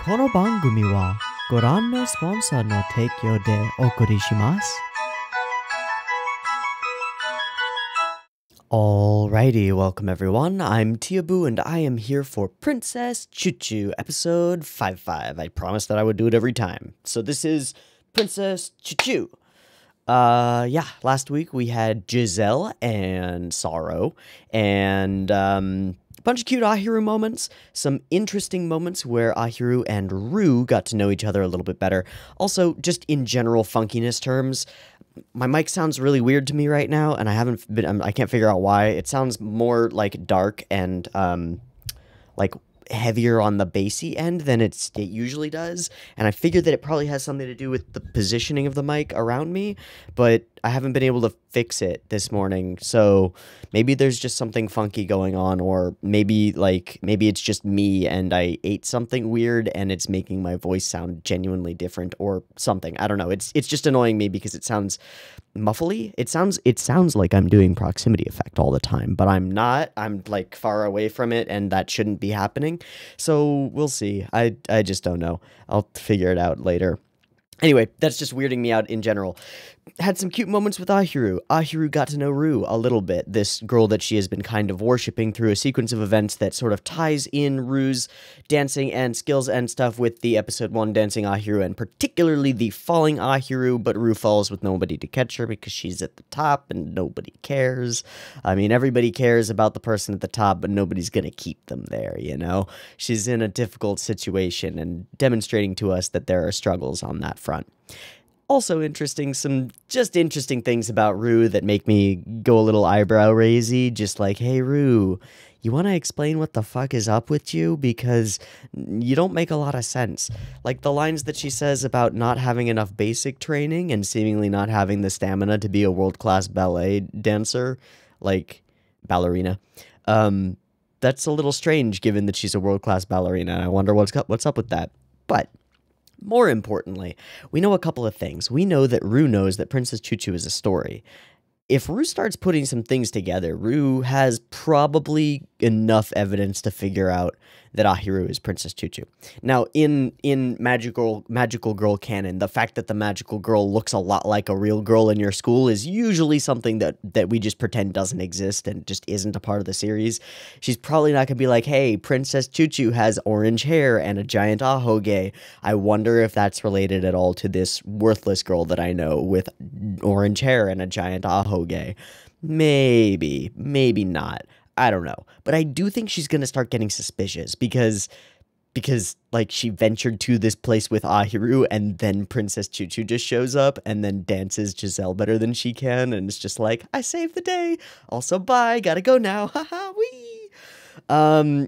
この番組はご覧のスポンサーの提供でお送りします。Alrighty, welcome everyone. I'm Teeaboo and I am here for Princess Chuchu, episode 55. I promised that I would do it every time. So this is Princess Chuchu. Last week we had Giselle and Sorrow and a bunch of cute Ahiru moments, some interesting moments where Ahiru and Rue got to know each other a little bit better. Also, just in general funkiness terms, my mic sounds really weird to me right now, and I can't figure out why. It sounds more like dark and like heavier on the bassy end than it usually does, and I figured that it probably has something to do with the positioning of the mic around me, but I haven't been able to fix it this morning, so maybe there's just something funky going on, or maybe it's just me and I ate something weird and it's making my voice sound genuinely different or something. I don't know. It's just annoying me because it sounds muffly. It sounds like I'm doing proximity effect all the time, but I'm not. I'm like far away from it, and that shouldn't be happening. So we'll see. I just don't know. I'll figure it out later. Anyway, that's just weirding me out in general. Had some cute moments with Ahiru. Ahiru got to know Rue a little bit, this girl that she has been kind of worshipping through a sequence of events that sort of ties in Rue's dancing and skills and stuff with the episode 1 dancing Ahiru, and particularly the falling Ahiru, but Rue falls with nobody to catch her because she's at the top and nobody cares. I mean, everybody cares about the person at the top, but nobody's gonna keep them there, you know? She's in a difficult situation and demonstrating to us that there are struggles on that front. Also interesting, some just interesting things about Rue that make me go a little eyebrow raisy, just like, hey Rue, you want to explain what the fuck is up with you? Because you don't make a lot of sense. Like the lines that she says about not having enough basic training and seemingly not having the stamina to be a world-class ballet dancer, like ballerina. That's a little strange given that she's a world-class ballerina. I wonder what's up with that. But more importantly, we know a couple of things. We know that Rue knows that Princess Chuchu is a story. If Rue starts putting some things together, Rue has probably enough evidence to figure out that Ahiru is Princess Chuchu. Now, in magical girl canon, the fact that the magical girl looks a lot like a real girl in your school is usually something that we just pretend doesn't exist and just isn't a part of the series. She's probably not going to be like, hey, Princess Chuchu has orange hair and a giant ahoge. I wonder if that's related at all to this worthless girl that I know with orange hair and a giant ahoge. Maybe, maybe not. I don't know. But I do think she's going to start getting suspicious because like she ventured to this place with Ahiru and then Princess Chuchu just shows up and then dances Giselle better than she can, and it's just like, I saved the day. Also, bye. Gotta go now. Haha, wee.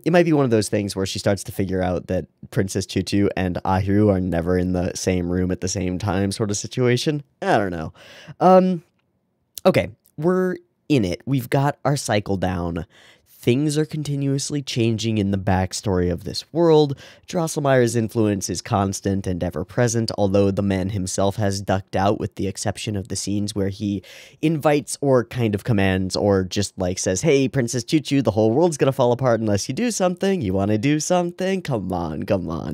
It might be one of those things where she starts to figure out that Princess Chuchu and Ahiru are never in the same room at the same time sort of situation. I don't know. Okay, we're in it. We've got our cycle down. Things are continuously changing in the backstory of this world. Drosselmeyer's influence is constant and ever-present, although the man himself has ducked out with the exception of the scenes where he invites or kind of commands or just like says, hey, Princess Chuchu, the whole world's gonna fall apart unless you do something. You wanna do something? Come on,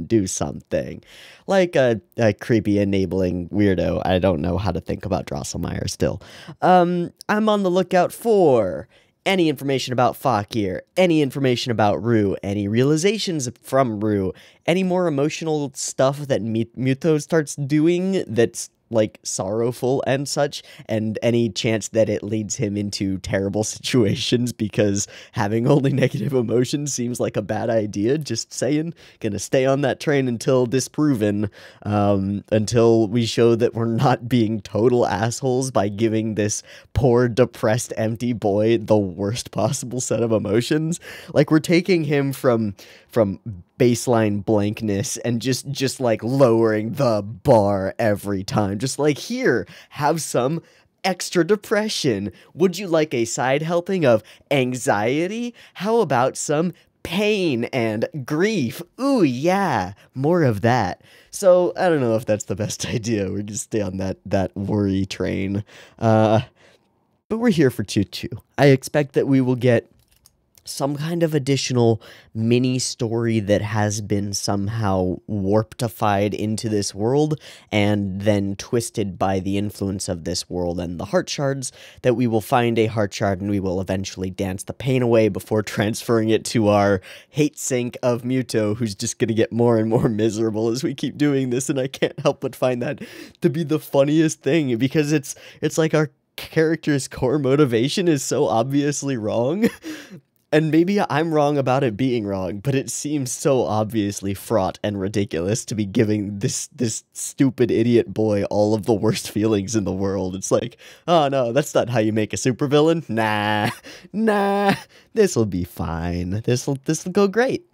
do something. Like a creepy enabling weirdo. I don't know how to think about Drosselmeyer still. I'm on the lookout for any information about Fakir, any information about Rue, any realizations from Rue, any more emotional stuff that Muto starts doing that's like sorrowful and such, and any chance that it leads him into terrible situations because having only negative emotions seems like a bad idea. Just saying. Gonna stay on that train until disproven, until we show that we're not being total assholes by giving this poor, depressed, empty boy the worst possible set of emotions. Like, we're taking him from baseline blankness and just like lowering the bar every time. Just like, here, have some extra depression. Would you like a side helping of anxiety? How about some pain and grief? Ooh, yeah, more of that. So, I don't know if that's the best idea. We're gonna stay on that worry train. But we're here for Tutu. I expect that we will get some kind of additional mini story that has been somehow warptified into this world and then twisted by the influence of this world and the heart shards, that we will find a heart shard and we will eventually dance the pain away before transferring it to our hate sink of Muto, who's just gonna get more and more miserable as we keep doing this. And I can't help but find that to be the funniest thing, because it's like our character's core motivation is so obviously wrong. And maybe I'm wrong about it being wrong, but it seems so obviously fraught and ridiculous to be giving this stupid idiot boy all of the worst feelings in the world. It's like, oh no, that's not how you make a supervillain. Nah, this'll be fine. This'll go great.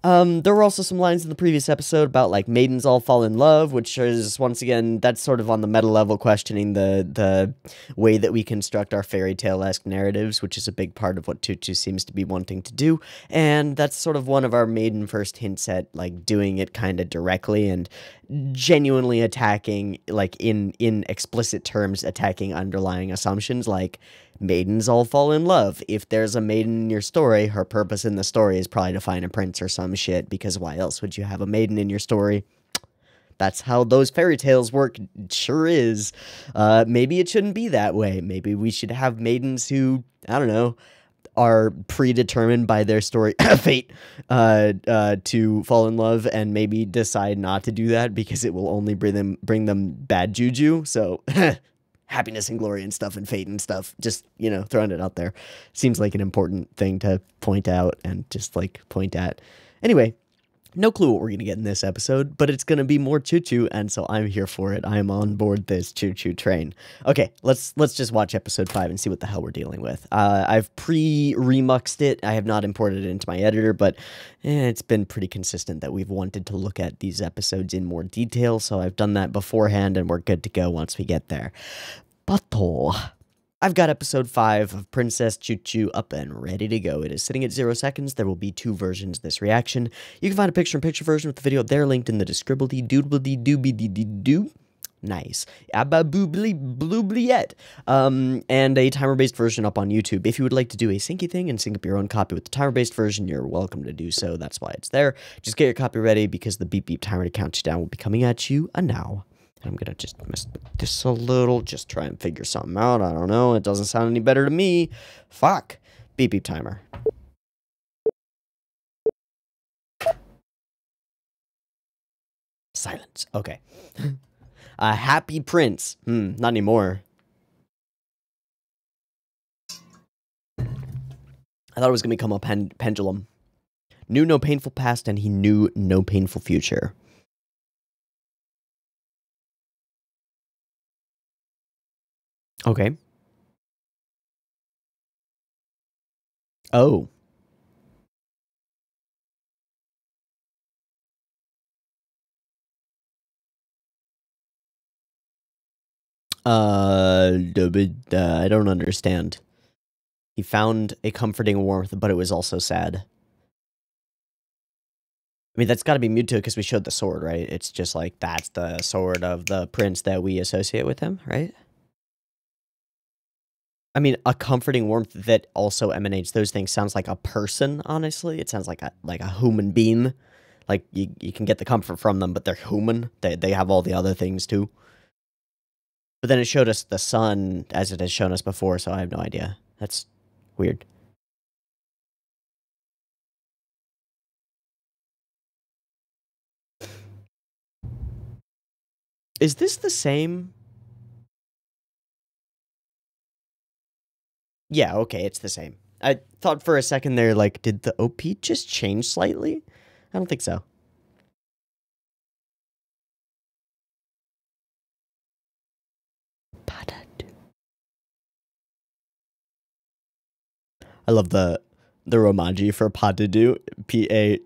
There were also some lines in the previous episode about, like, maidens all fall in love, which is, once again, that's sort of on the meta level, questioning the way that we construct our fairy tale-esque narratives, which is a big part of what Tutu seems to be wanting to do, and that's sort of one of our maiden first hints at, like, doing it kind of directly and genuinely attacking, like, in explicit terms, attacking underlying assumptions, like, maidens all fall in love. If there's a maiden in your story, her purpose in the story is probably to find a prince or some shit, because why else would you have a maiden in your story? That's how those fairy tales work. Sure is. Maybe it shouldn't be that way. Maybe we should have maidens who, I don't know, are predetermined by their story fate to fall in love, and maybe decide not to do that because it will only bring them bad juju. So happiness and glory and stuff and fate and stuff. Just, you know, throwing it out there. Seems like an important thing to point out and just, like, point at. Anyway, no clue what we're going to get in this episode, but it's going to be more choo-choo, and so I'm here for it. I'm on board this choo-choo train. Okay, let's just watch episode 5 and see what the hell we're dealing with. I've remuxed it. I have not imported it into my editor, but it's been pretty consistent that we've wanted to look at these episodes in more detail, so I've done that beforehand, and we're good to go once we get there. But I've got episode 5 of Princess Choo-Choo up and ready to go. It is sitting at 0 seconds. There will be 2 versions of this reaction. You can find a picture-in-picture version with the video up there, linked in the description-doo. Nice. Abba-boobly-bloobliet. And a timer-based version up on YouTube. If you would like to do a syncy thing and sync up your own copy with the timer-based version, you're welcome to do so. That's why it's there. Just get your copy ready, because the beep-beep timer to count you down will be coming at you now. I'm gonna just mess with this a little, just try and figure something out. I don't know, it doesn't sound any better to me. Fuck. Beep beep timer. Silence. Okay. A happy prince. Not anymore. I thought it was gonna become a pendulum. Knew no painful past, and he knew no painful future. Okay. Oh. I don't understand. He found a comforting warmth, but it was also sad. I mean, that's got to be Muto, because we showed the sword, right? It's just like, that's the sword of the prince that we associate with him, right? I mean, a comforting warmth that also emanates those things sounds like a person, honestly. It sounds like a human being. Like, you can get the comfort from them, but they're human. They have all the other things, too. But then it showed us the sun, as it has shown us before, so I have no idea. That's weird. Is this the same? Yeah, okay, it's the same. I thought for a second there, like, did the OP just change slightly? I don't think so. I love the Romaji for Padudu. P-A-D-U-D-U-U.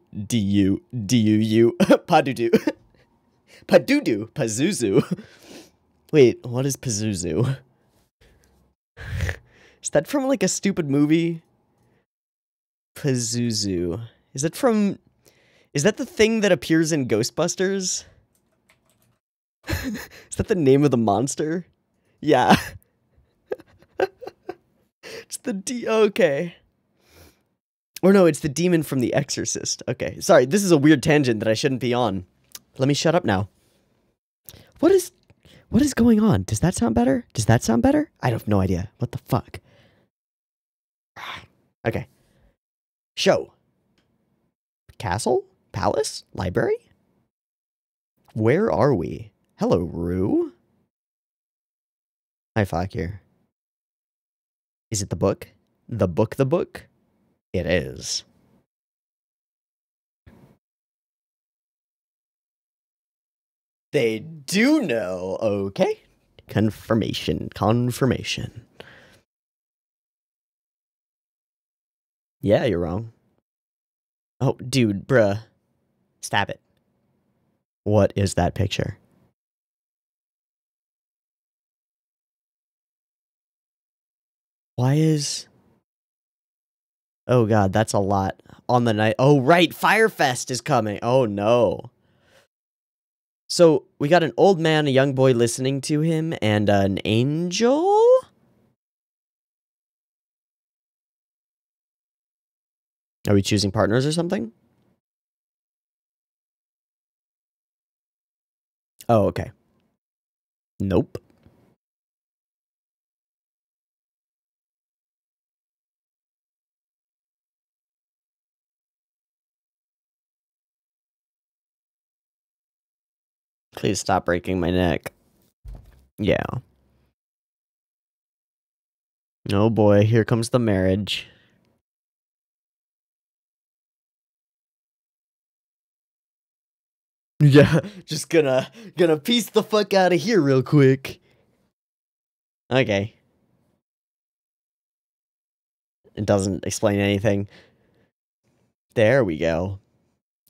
Padudu. Padudu. Pazuzu. Wait, what is Pazuzu? Is that from, like, a stupid movie? Pazuzu. Is that from... Is that the thing that appears in Ghostbusters? Is that the name of the monster? Yeah. It's the D... Okay. Or no, it's the demon from The Exorcist. Okay, sorry, this is a weird tangent that I shouldn't be on. Let me shut up now. What is going on? Does that sound better? Does that sound better? I have no idea. What the fuck? Okay. Show. Castle? Palace? Library? Where are we? Hello, Rue. Hi, Fakir. Is it the book? The book, the book? It is. They do know. Okay. Confirmation. Confirmation. Yeah, you're wrong. Oh, dude, bruh. Stab it. What is that picture? Why is... Oh god, that's a lot. On the night... Oh, right! Firefest is coming! Oh, no. So, we got an old man, a young boy listening to him, and an angel? Are we choosing partners or something? Oh, okay. Nope. Please stop breaking my neck. Yeah. Oh boy, here comes the marriage. Yeah, just gonna piece the fuck out of here real quick. Okay. It doesn't explain anything. There we go.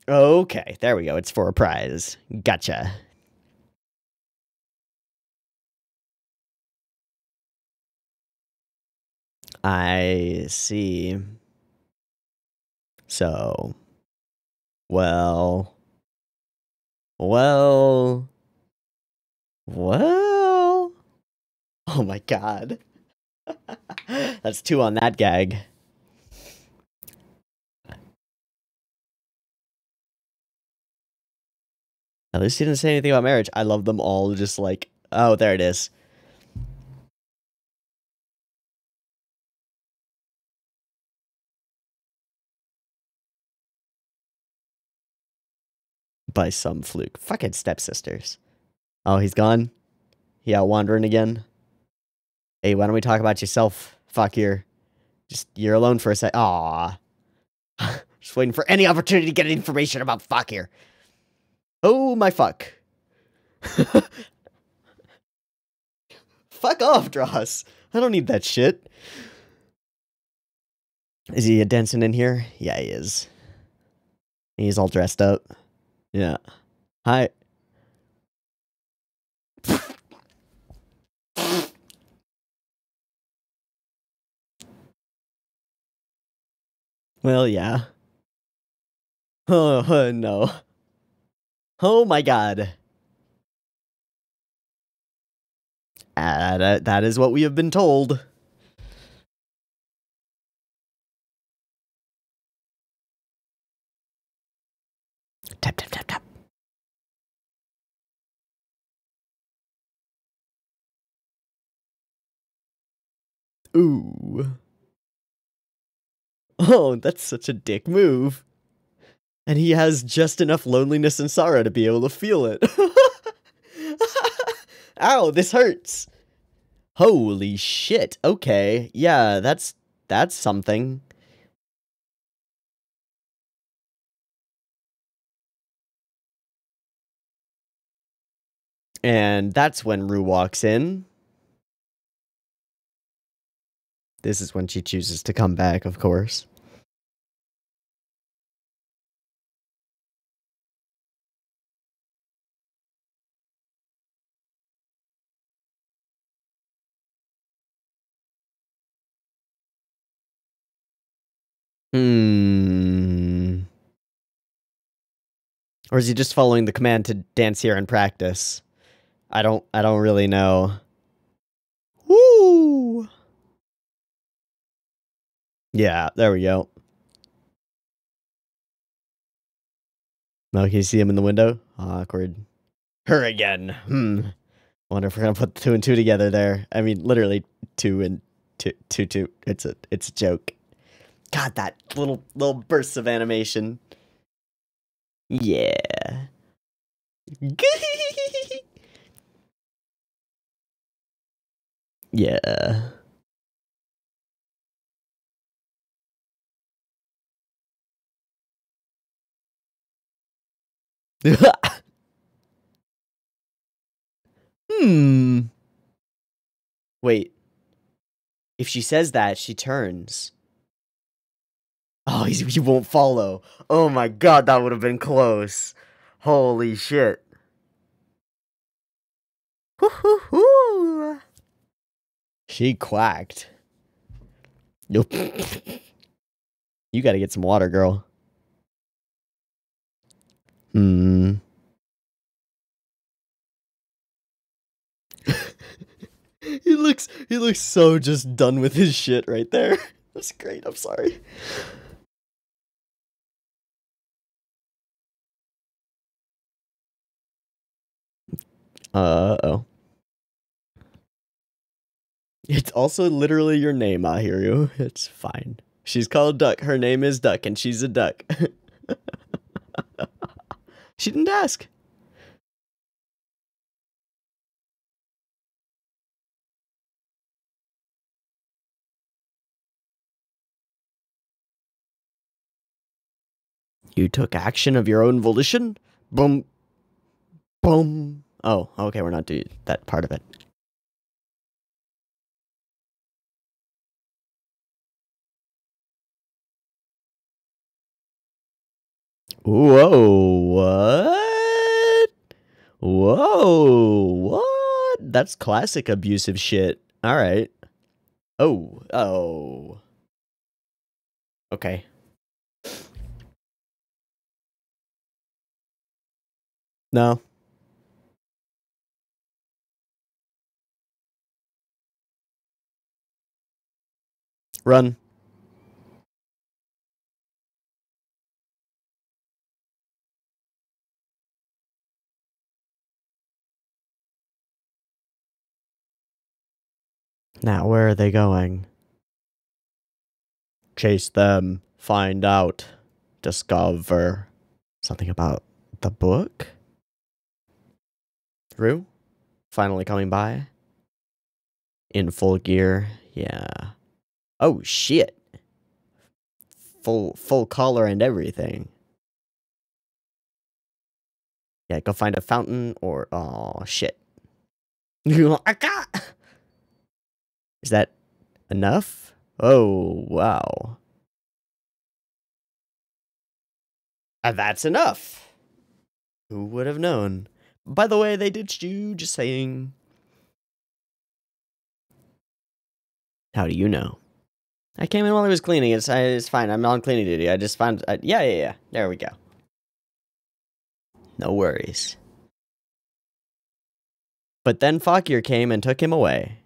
Okay, there we go. It's for a prize. Gotcha. I see. So, well, well, well. Oh my god. That's 2 on that gag. At least he didn't say anything about marriage. I love them all just like, oh, there it is. By some fluke. Fucking stepsisters. Oh, he's gone? He out wandering again? Hey, why don't we talk about yourself, Fakir? Just, you're alone for a sec. Aww. Just waiting for any opportunity to get information about Fakir. Oh, my fuck. Fuck off, Dross. I don't need that shit. Is he dancing in here? Yeah, he is. He's all dressed up. Yeah. Hi. Well, yeah. Oh, no. Oh my god. That is what we have been told. Tap, tap, tap, tap. Ooh. Oh, that's such a dick move. And he has just enough loneliness and sorrow to be able to feel it. Ow, this hurts. Holy shit. Okay. Yeah, that's something. And that's when Rue walks in. This is when she chooses to come back, of course. Hmm. Or is he just following the command to dance here and practice? I don't really know. Woo! Yeah, there we go. No, can you see him in the window? Awkward. Her again. Wonder if we're gonna put two and two together there. I mean, literally two and two. It's a joke. God, that little bursts of animation. Yeah. Yeah. Hmm. Wait. If she says that, she turns. Oh, he won't follow. Oh my god, that would have been close. Holy shit. Hoo-hoo-hoo. She quacked. Nope. You gotta get some water, girl. Hmm. He looks so just done with his shit right there. That's great, I'm sorry. Uh-oh. It's also literally your name, Ahiru. It's fine. She's called Duck. Her name is Duck, and she's a duck. She didn't ask. You took action of your own volition? Boom. Boom. Oh, okay, we're not doing that part of it. Whoa, what? Whoa, what? That's classic abusive shit. Alright. Oh. Okay. No. Run. Now, where are they going? Chase them. Find out. Discover. Something about the book? Rue? Finally coming by? In full gear? Yeah. Oh, shit. Full collar and everything. Yeah, go find a fountain or... Oh, shit. Is that enough? Oh, wow. That's enough. Who would have known? By the way, they ditched you, just saying. How do you know? I came in while I was cleaning. It's fine. I'm on cleaning duty. I just found... yeah. There we go. No worries. But then Fakir came and took him away.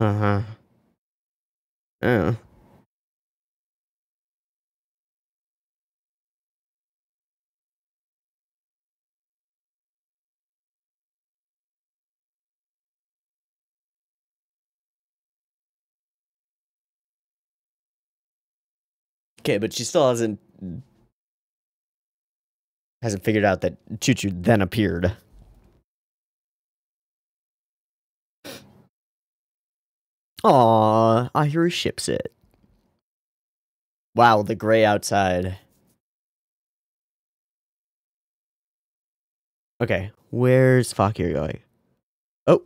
Uh-huh. Oh. Okay, but she still hasn't figured out that Choo-Choo then appeared. Aww, Ahiru ships it. Wow, the gray outside. Okay, where's Fakir going? Oh.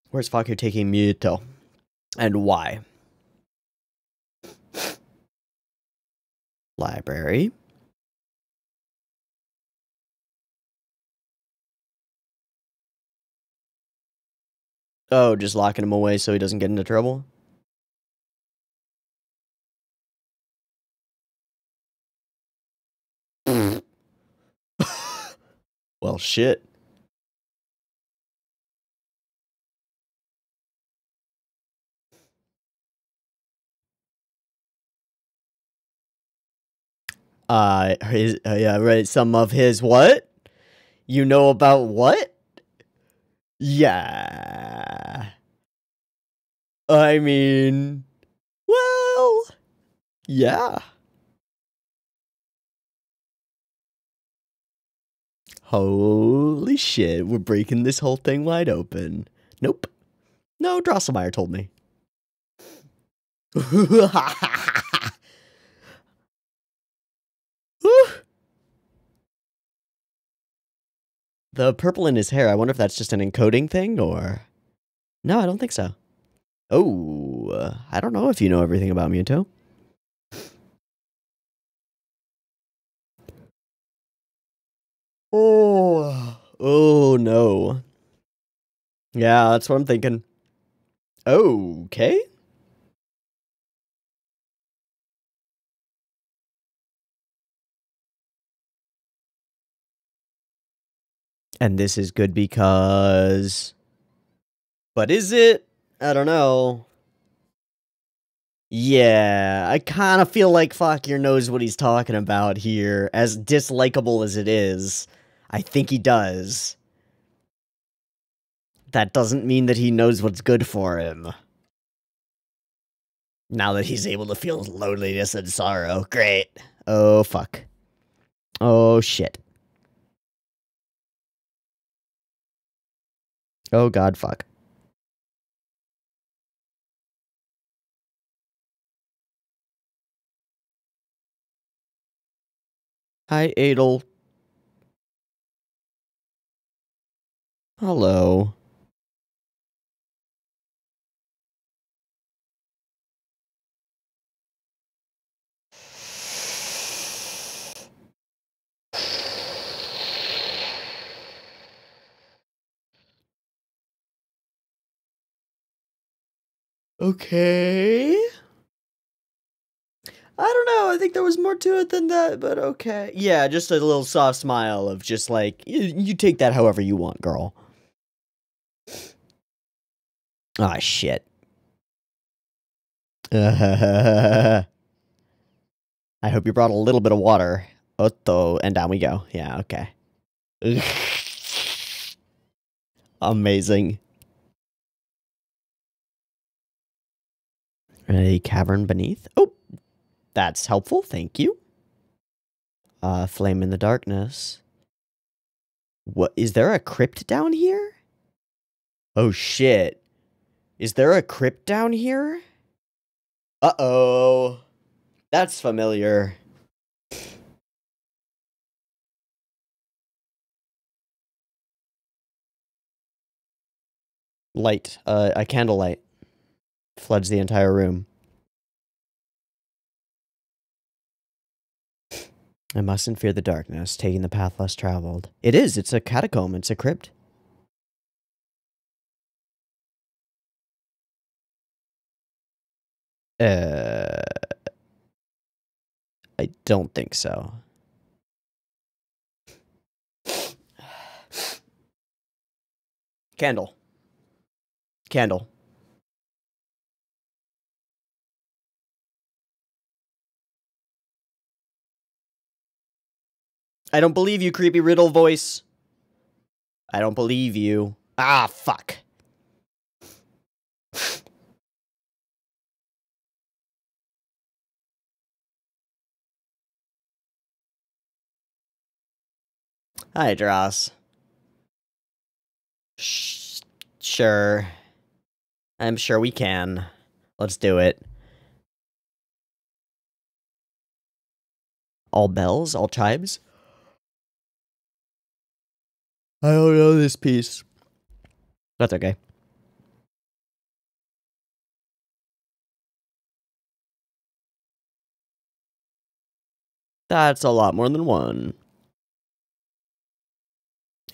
Where's Fakir taking Muto? And why? Library. Oh, just locking him away so he doesn't get into trouble? Well, shit. Yeah, right. Some of his what? You know about what? Yeah. I mean, well, yeah. Holy shit, we're breaking this whole thing wide open. Nope. No, Drosselmeyer told me. The purple in his hair, I wonder if that's just an encoding thing, or... No, I don't think so. Oh, I don't know if you know everything about Muto. Oh no. Yeah, that's what I'm thinking. Okay. And this is good because... But is it? I don't know. Yeah, I kind of feel like Fakir knows what he's talking about here, as dislikable as it is. I think he does. That doesn't mean that he knows what's good for him. Now that he's able to feel loneliness and sorrow. Great. Oh, fuck. Oh, shit. Oh, God, fuck. Hi, Adel. Hello. Okay. I don't know. I think there was more to it than that, but okay. Yeah, just a little soft smile of just like, you take that however you want, girl. Ah, shit. I hope you brought a little bit of water. Woto, and down we go. Yeah, okay. Amazing. A cavern beneath. Oh, that's helpful. Thank you. Flame in the darkness. What? Is there a crypt down here? Oh, shit. Is there a crypt down here? Uh-oh. That's familiar. Light. A candlelight. Floods the entire room. I mustn't fear the darkness, taking the path less traveled. It is. It's a catacomb. It's a crypt. I don't think so. Candle. Candle. I don't believe you, creepy riddle voice. I don't believe you. Ah, fuck. Hi, Dross. Sure. I'm sure we can. Let's do it. All bells? All chimes? I don't know this piece. That's okay. That's a lot more than one.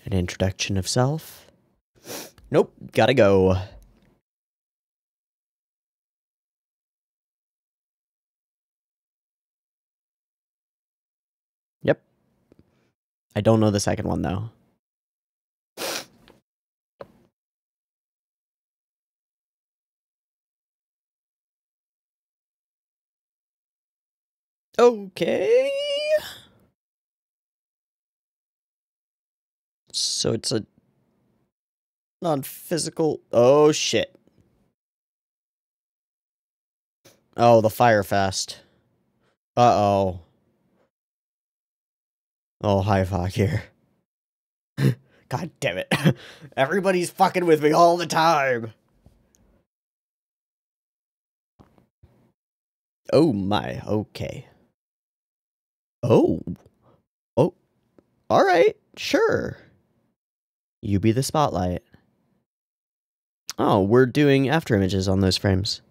An introduction of self? Nope, gotta go. Yep. I don't know the second one, though. Okay. So it's a non-physical... Oh, shit. Oh, the Fire Fest. Uh-oh. Oh, hi, fuck here. God damn it. Everybody's fucking with me all the time. Oh my, okay. Oh. Oh. Alright, sure. You be the spotlight. Oh, we're doing after images on those frames.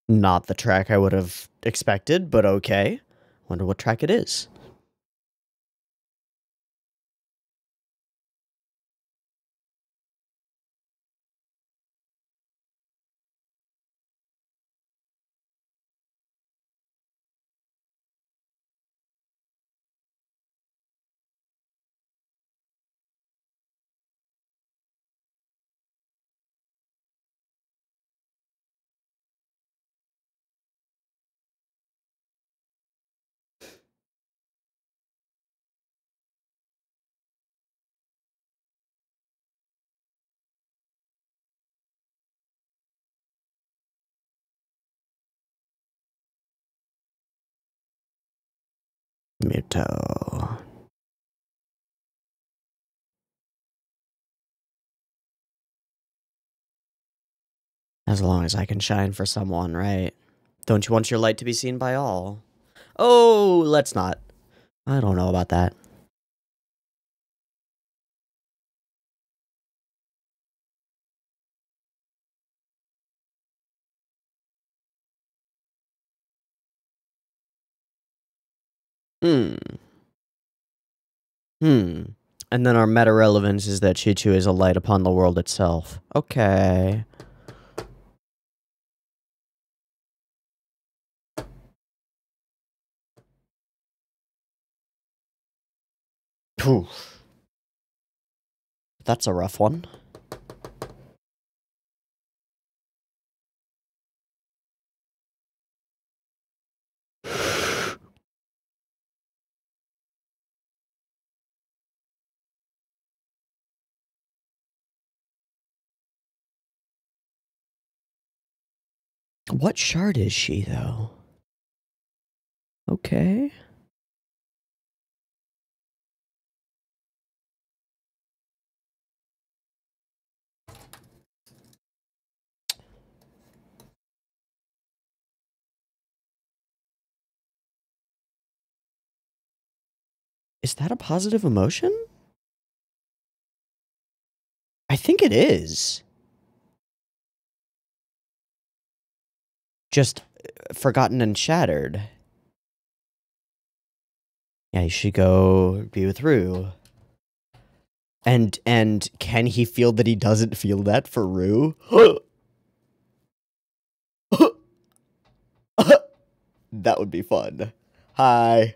Not the track I would have expected, but okay. Wonder what track it is. Muto. As long as I can shine for someone, right? Don't you want your light to be seen by all? Oh, let's not. I don't know about that. Hmm. Hmm. And then our meta relevance is that Chichu is a light upon the world itself. Okay. Poof. That's a rough one. What shard is she, though? Okay. Is that a positive emotion? I think it is. Just forgotten and shattered. Yeah, you should go be with Rue. And can he feel that he doesn't feel that for Rue? That would be fun. Hi.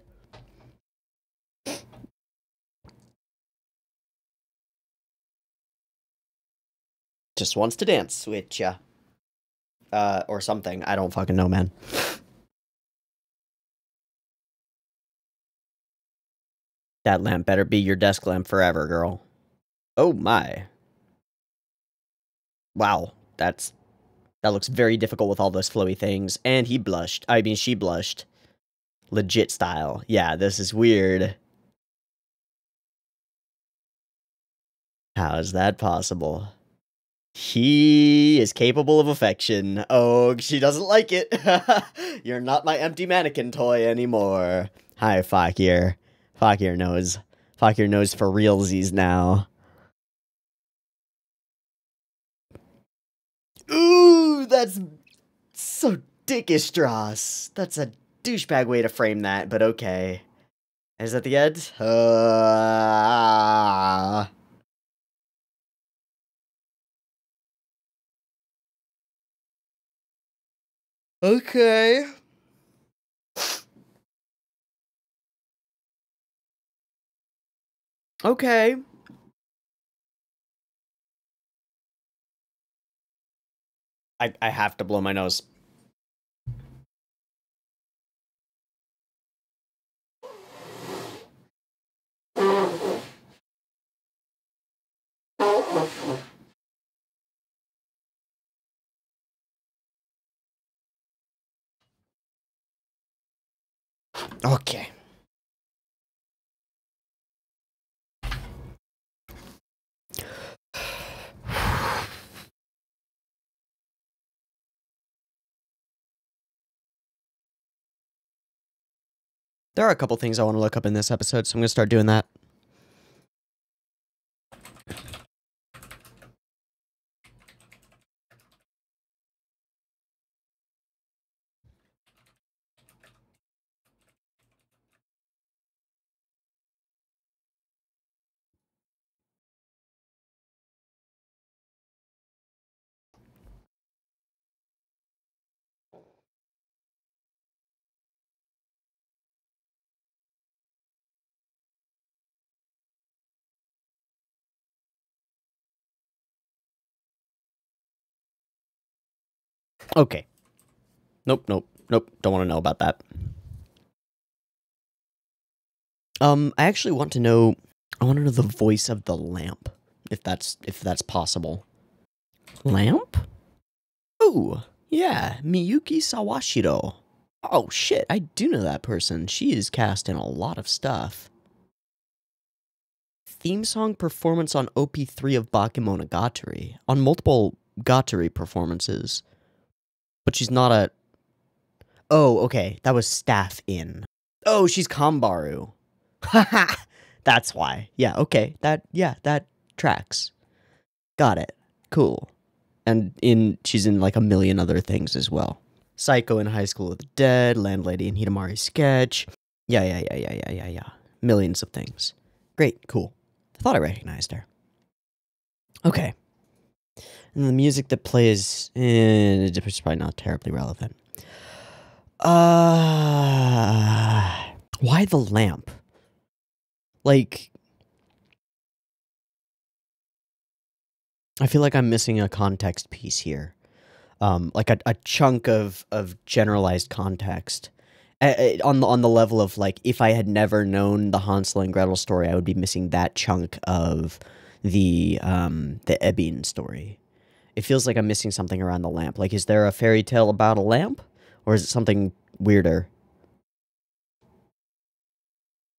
Just wants to dance with ya. Or something. I don't fucking know, man. That lamp better be your desk lamp forever, girl. Oh my. Wow. That looks very difficult with all those flowy things. And he blushed. I mean, she blushed. Legit style. Yeah, this is weird. How is that possible? He is capable of affection. Oh, she doesn't like it. You're not my empty mannequin toy anymore. Hi, Fakir. Fakir knows. Fakir knows for realsies now. Ooh, that's so dickish, Dross. That's a douchebag way to frame that, but okay. Is that the end? Okay. Okay. I have to blow my nose. Okay. There are a couple things I want to look up in this episode, so I'm going to start doing that. Okay. Nope. Don't want to know about that. I actually want to know. I want to know the voice of the lamp, if that's possible. Lamp? Oh, yeah, Miyuki Sawashiro. Oh shit, I do know that person. She is cast in a lot of stuff. Theme song performance on OP3 of Bakemonogatari. On multiple Gatari performances. But she's not a... Oh, okay, that was staff in. Oh, she's Kambaru. Haha, that's why. Yeah, okay, that tracks. Got it. Cool. And she's in like a million other things as well. Psycho in High School of the Dead, Landlady in Hitamari Sketch. Yeah. Millions of things. Great, cool. I thought I recognized her. Okay. And the music that plays, it's probably not terribly relevant. Why the lamp? Like, I feel like I'm missing a context piece here. Like a chunk of generalized context. On the level of, like, if I had never known the Hansel and Gretel story, I would be missing that chunk of the Ebin story. It feels like I'm missing something around the lamp. Like, is there a fairy tale about a lamp? Or is it something weirder?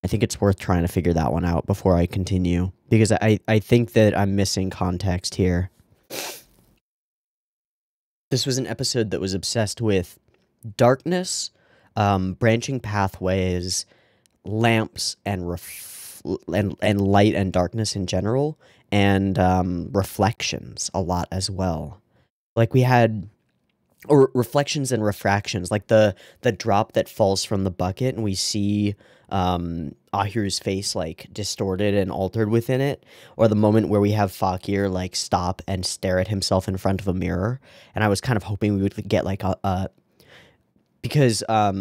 I think it's worth trying to figure that one out before I continue. Because I think that I'm missing context here. This was an episode that was obsessed with darkness, branching pathways, lamps, and light and darkness in general, and reflections a lot as well. Like we had, or reflections and refractions, like the drop that falls from the bucket, and we see Ahiru's face like distorted and altered within it, or the moment where we have Fakir like stop and stare at himself in front of a mirror. And I was kind of hoping we would get like because I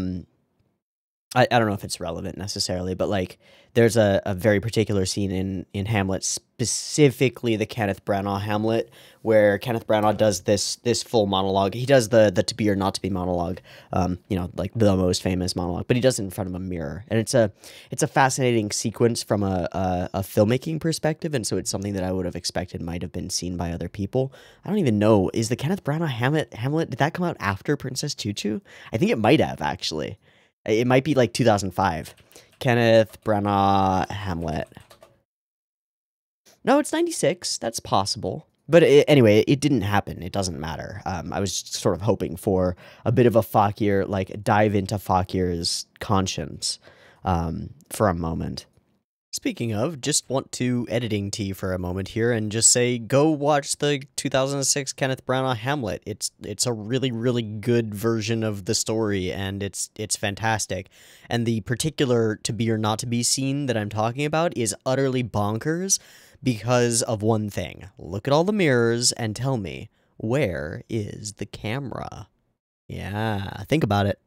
don't know if it's relevant necessarily, but like there's a very particular scene in Hamlet, specifically the Kenneth Branagh Hamlet, where Kenneth Branagh does this full monologue. He does the to be or not to be monologue, you know, like the most famous monologue, but he does it in front of a mirror, and it's a fascinating sequence from a filmmaking perspective, and so it's something that I would have expected might have been seen by other people. I don't even know, is the Kenneth Branagh Hamlet, did that come out after Princess Tutu? I think it might have, actually. It might be like 2005. Kenneth Branagh Hamlet. No, it's 96. That's possible. But anyway, it didn't happen. It doesn't matter. I was sort of hoping for a bit of a Fakir, like dive into Fakir's conscience for a moment. Speaking of, just want to editing tea for a moment here and just say, go watch the 2006 Kenneth Branagh Hamlet. It's a really, really good version of the story, and it's fantastic. And the particular to be or not to be scene that I'm talking about is utterly bonkers because of one thing. Look at all the mirrors and tell me, where is the camera? Yeah, think about it.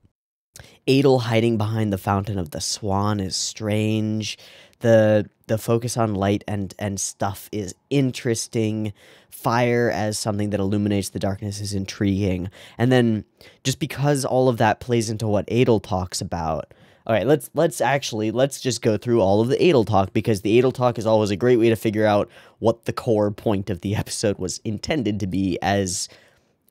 Adel hiding behind the fountain of the swan is strange. The focus on light and stuff is interesting. Fire as something that illuminates the darkness is intriguing. And then, just because all of that plays into what Adel talks about, All right, let's just go through all of the Adel talk, because the Adel talk is always a great way to figure out what the core point of the episode was intended to be, as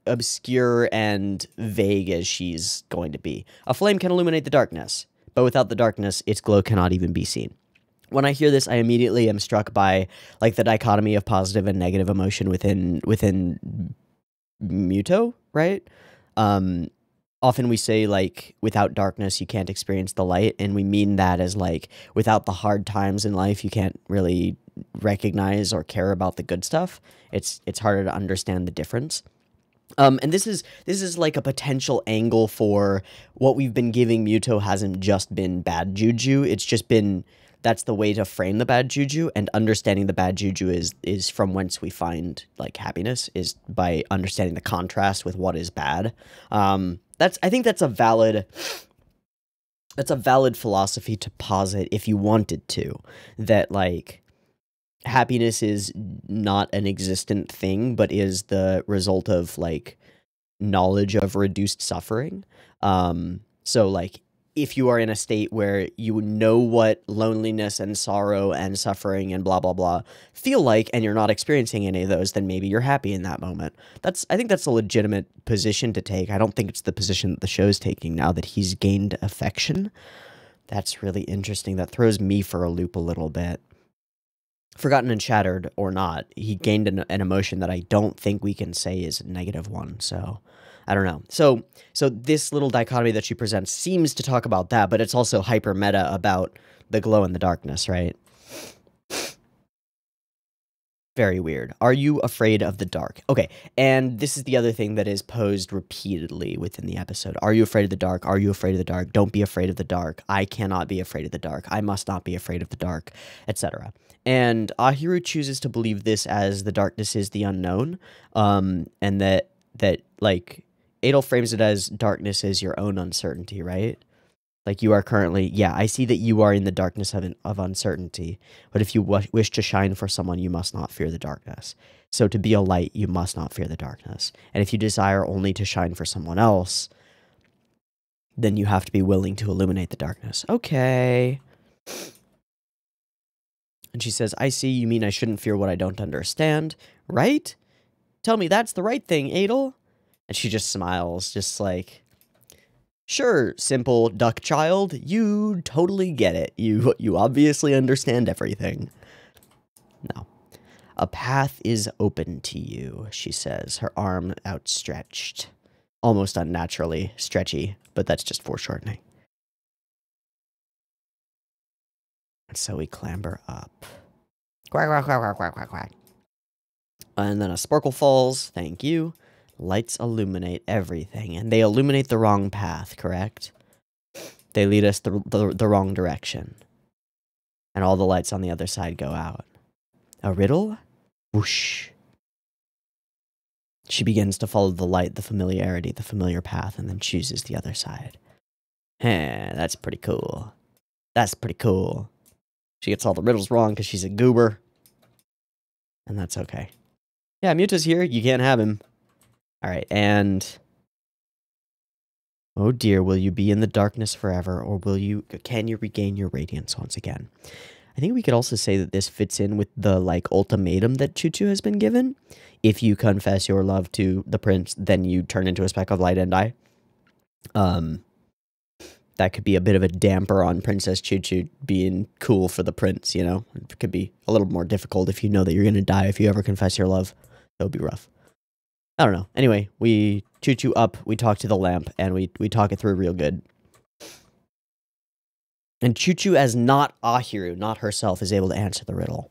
obscure and vague as she's going to be. A flame can illuminate the darkness, but without the darkness, its glow cannot even be seen. When I hear this, I immediately am struck by like the dichotomy of positive and negative emotion within Muto, right? Often we say, like, without darkness, you can't experience the light, and we mean that as, like, without the hard times in life, you can't really recognize or care about the good stuff. It's harder to understand the difference. And this is like a potential angle for what we've been giving Muto hasn't just been bad juju, it's just been, that's the way to frame the bad juju, and understanding the bad juju is from whence we find, like, happiness, is by understanding the contrast with what is bad. I think that's a valid philosophy to posit if you wanted to, that, like, happiness is not an existent thing, but is the result of, like, knowledge of reduced suffering. So, like, if you are in a state where you know what loneliness and sorrow and suffering and blah, blah, blah feel like, and you're not experiencing any of those, then maybe you're happy in that moment. I think that's a legitimate position to take. I don't think it's the position that the show's taking now that he's gained affection. That's really interesting. That throws me for a loop a little bit. Forgotten and shattered or not, he gained an emotion that I don't think we can say is a negative one, so I don't know. So this little dichotomy that she presents seems to talk about that, but it's also hyper meta about the glow in the darkness, right? Very weird. Are you afraid of the dark? Okay, and this is the other thing that is posed repeatedly within the episode. Are you afraid of the dark? Are you afraid of the dark? Don't be afraid of the dark. I cannot be afraid of the dark. I must not be afraid of the dark, etc. And Ahiru chooses to believe this as the darkness is the unknown, and that like, Adel frames it as darkness is your own uncertainty, right? Like, you are currently, yeah, I see that you are in the darkness of uncertainty, but if you wish to shine for someone, you must not fear the darkness. So to be a light, you must not fear the darkness. And if you desire only to shine for someone else, then you have to be willing to illuminate the darkness. Okay. And she says, I see, you mean I shouldn't fear what I don't understand, right? Tell me that's the right thing, Adel. And she just smiles, just like, sure, simple duck child, you totally get it. You obviously understand everything. No. A path is open to you, she says, her arm outstretched. Almost unnaturally stretchy, but that's just foreshortening. And so we clamber up. Quack, quack, quack, quack, quack, quack, quack. And then a sparkle falls, thank you. Lights illuminate everything, and they illuminate the wrong path, correct? They lead us the wrong direction. And all the lights on the other side go out. A riddle? Whoosh. She begins to follow the light, the familiarity, the familiar path, and then chooses the other side. That's pretty cool. That's pretty cool. She gets all the riddles wrong because she's a goober. And that's okay. Yeah, Muta's here. You can't have him. Alright, and... oh dear, will you be in the darkness forever, or can you regain your radiance once again? I think we could also say that this fits in with the, like, ultimatum that Tutu has been given. If you confess your love to the prince, then you turn into a speck of light and die. That could be a bit of a damper on Princess Chuchu being cool for the prince, you know? It could be a little more difficult if you know that you're gonna die if you ever confess your love. That would be rough. I don't know. Anyway, we Chuchu up, we talk to the lamp, and we talk it through real good. And Chuchu, as not Ahiru, not herself, is able to answer the riddle.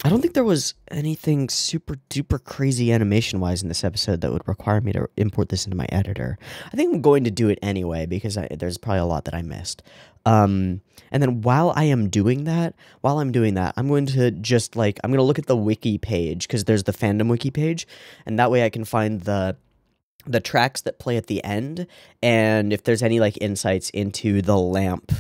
I don't think there was anything super duper crazy animation-wise in this episode that would require me to import this into my editor. I think I'm going to do it anyway, because there's probably a lot that I missed. And then while I'm doing that, I'm going to just, like, I'm going to look at the wiki page, because there's the fandom wiki page, and that way I can find the tracks that play at the end, and if there's any, like, insights into the lamp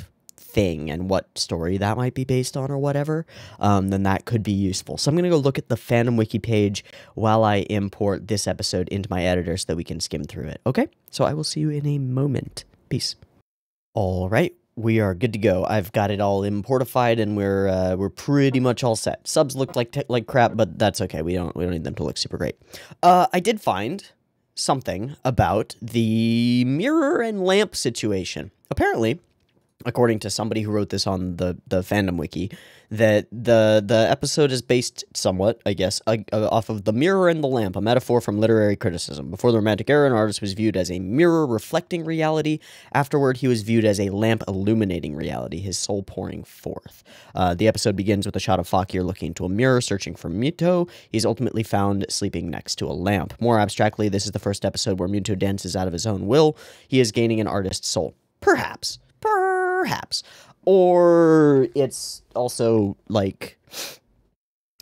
thing and what story that might be based on or whatever, then that could be useful. So I'm going to go look at the fandom wiki page while I import this episode into my editor so that we can skim through it. Okay, so I will see you in a moment. Peace. All right, we are good to go. I've got it all importified, and we're pretty much all set. Subs look like crap, but that's okay. We don't need them to look super great. I did find something about the mirror and lamp situation. Apparently, according to somebody who wrote this on the fandom wiki, that the episode is based somewhat, I guess, off of the mirror and the lamp, a metaphor from literary criticism. Before the Romantic era, an artist was viewed as a mirror reflecting reality. Afterward, he was viewed as a lamp illuminating reality, his soul pouring forth. The episode begins with a shot of Fakir looking into a mirror, searching for Muto. He's ultimately found sleeping next to a lamp. More abstractly, this is the first episode where Muto dances out of his own will. He is gaining an artist's soul. Perhaps. Or it's also, like,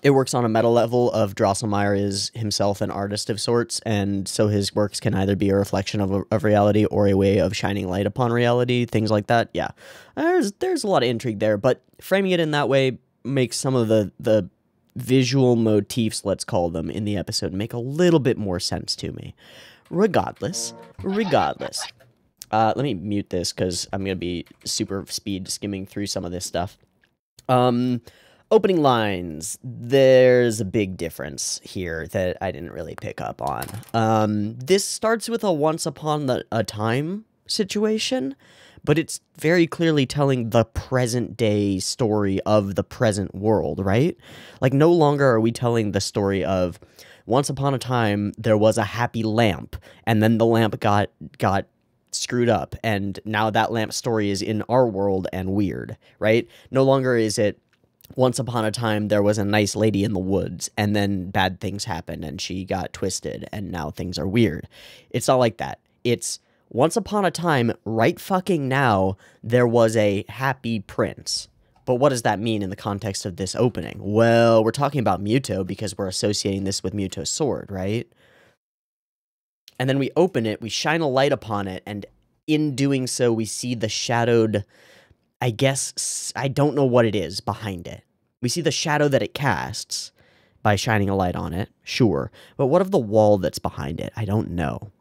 it works on a meta level of Drosselmeyer is himself an artist of sorts, and so his works can either be a reflection of reality or a way of shining light upon reality, things like that. Yeah, there's a lot of intrigue there, but framing it in that way makes some of the visual motifs, let's call them, in the episode make a little bit more sense to me. Regardless. Let me mute this because I'm going to be super speed skimming through some of this stuff. Opening lines. There's a big difference here that I didn't really pick up on. This starts with a once upon a time situation, but it's very clearly telling the present day story of the present world, right? Like, no longer are we telling the story of once upon a time there was a happy lamp, and then the lamp got screwed up, and now that lamp story is in our world and weird, right? No longer is it once upon a time there was a nice lady in the woods, and then bad things happened, and she got twisted, and now things are weird. It's not like that. It's once upon a time, right fucking now, there was a happy prince. But what does that mean in the context of this opening? Well, we're talking about Muto because we're associating this with Muto's sword, right? And then we open it, we shine a light upon it, and in doing so, we see the shadowed, I guess, I don't know what it is behind it. We see the shadow that it casts by shining a light on it, sure. But what of the wall that's behind it? I don't know.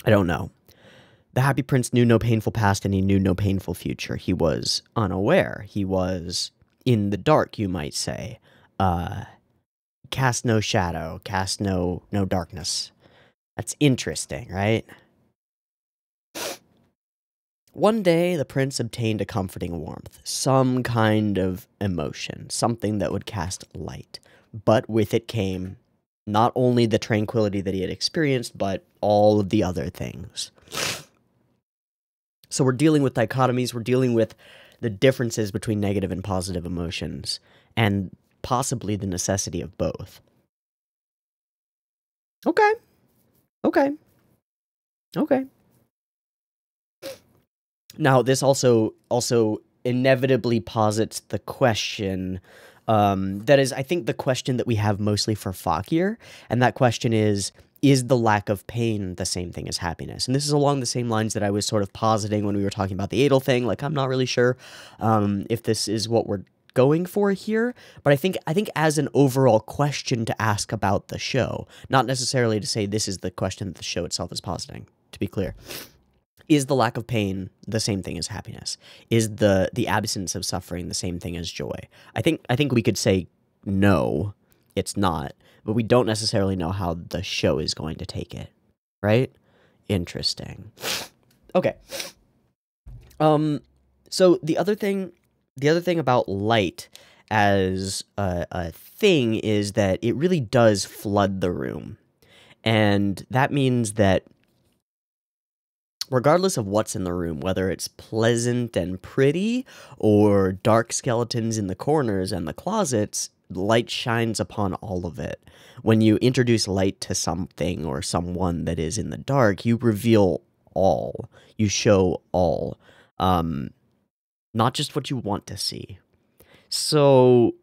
The Happy Prince knew no painful past, and he knew no painful future. He was unaware. He was in the dark, you might say. Cast no shadow, cast no darkness. That's interesting, right? One day, the prince obtained a comforting warmth, some kind of emotion, something that would cast light. But with it came not only the tranquility that he had experienced, but all of the other things. So we're dealing with dichotomies, we're dealing with the differences between negative and positive emotions, and possibly the necessity of both. Okay. Now, this also inevitably posits the question, that is, I think, the question that we have mostly for Fakir, and that question is the lack of pain the same thing as happiness? And this is along the same lines that I was sort of positing when we were talking about the Adel thing. Like, I'm not really sure if this is what we're going for here, but I think as an overall question to ask about the show, not necessarily to say this is the question that the show itself is positing, to be clear. Is the lack of pain the same thing as happiness? Is the absence of suffering the same thing as joy? I think we could say no, it's not, but we don't necessarily know how the show is going to take it, right? Interesting. Okay. So the other thing about light as a thing is that it really does flood the room. And that means that regardless of what's in the room, whether it's pleasant and pretty or dark skeletons in the corners and the closets, light shines upon all of it. When you introduce light to something or someone that is in the dark, you reveal all. You show all. Not just what you want to see. So,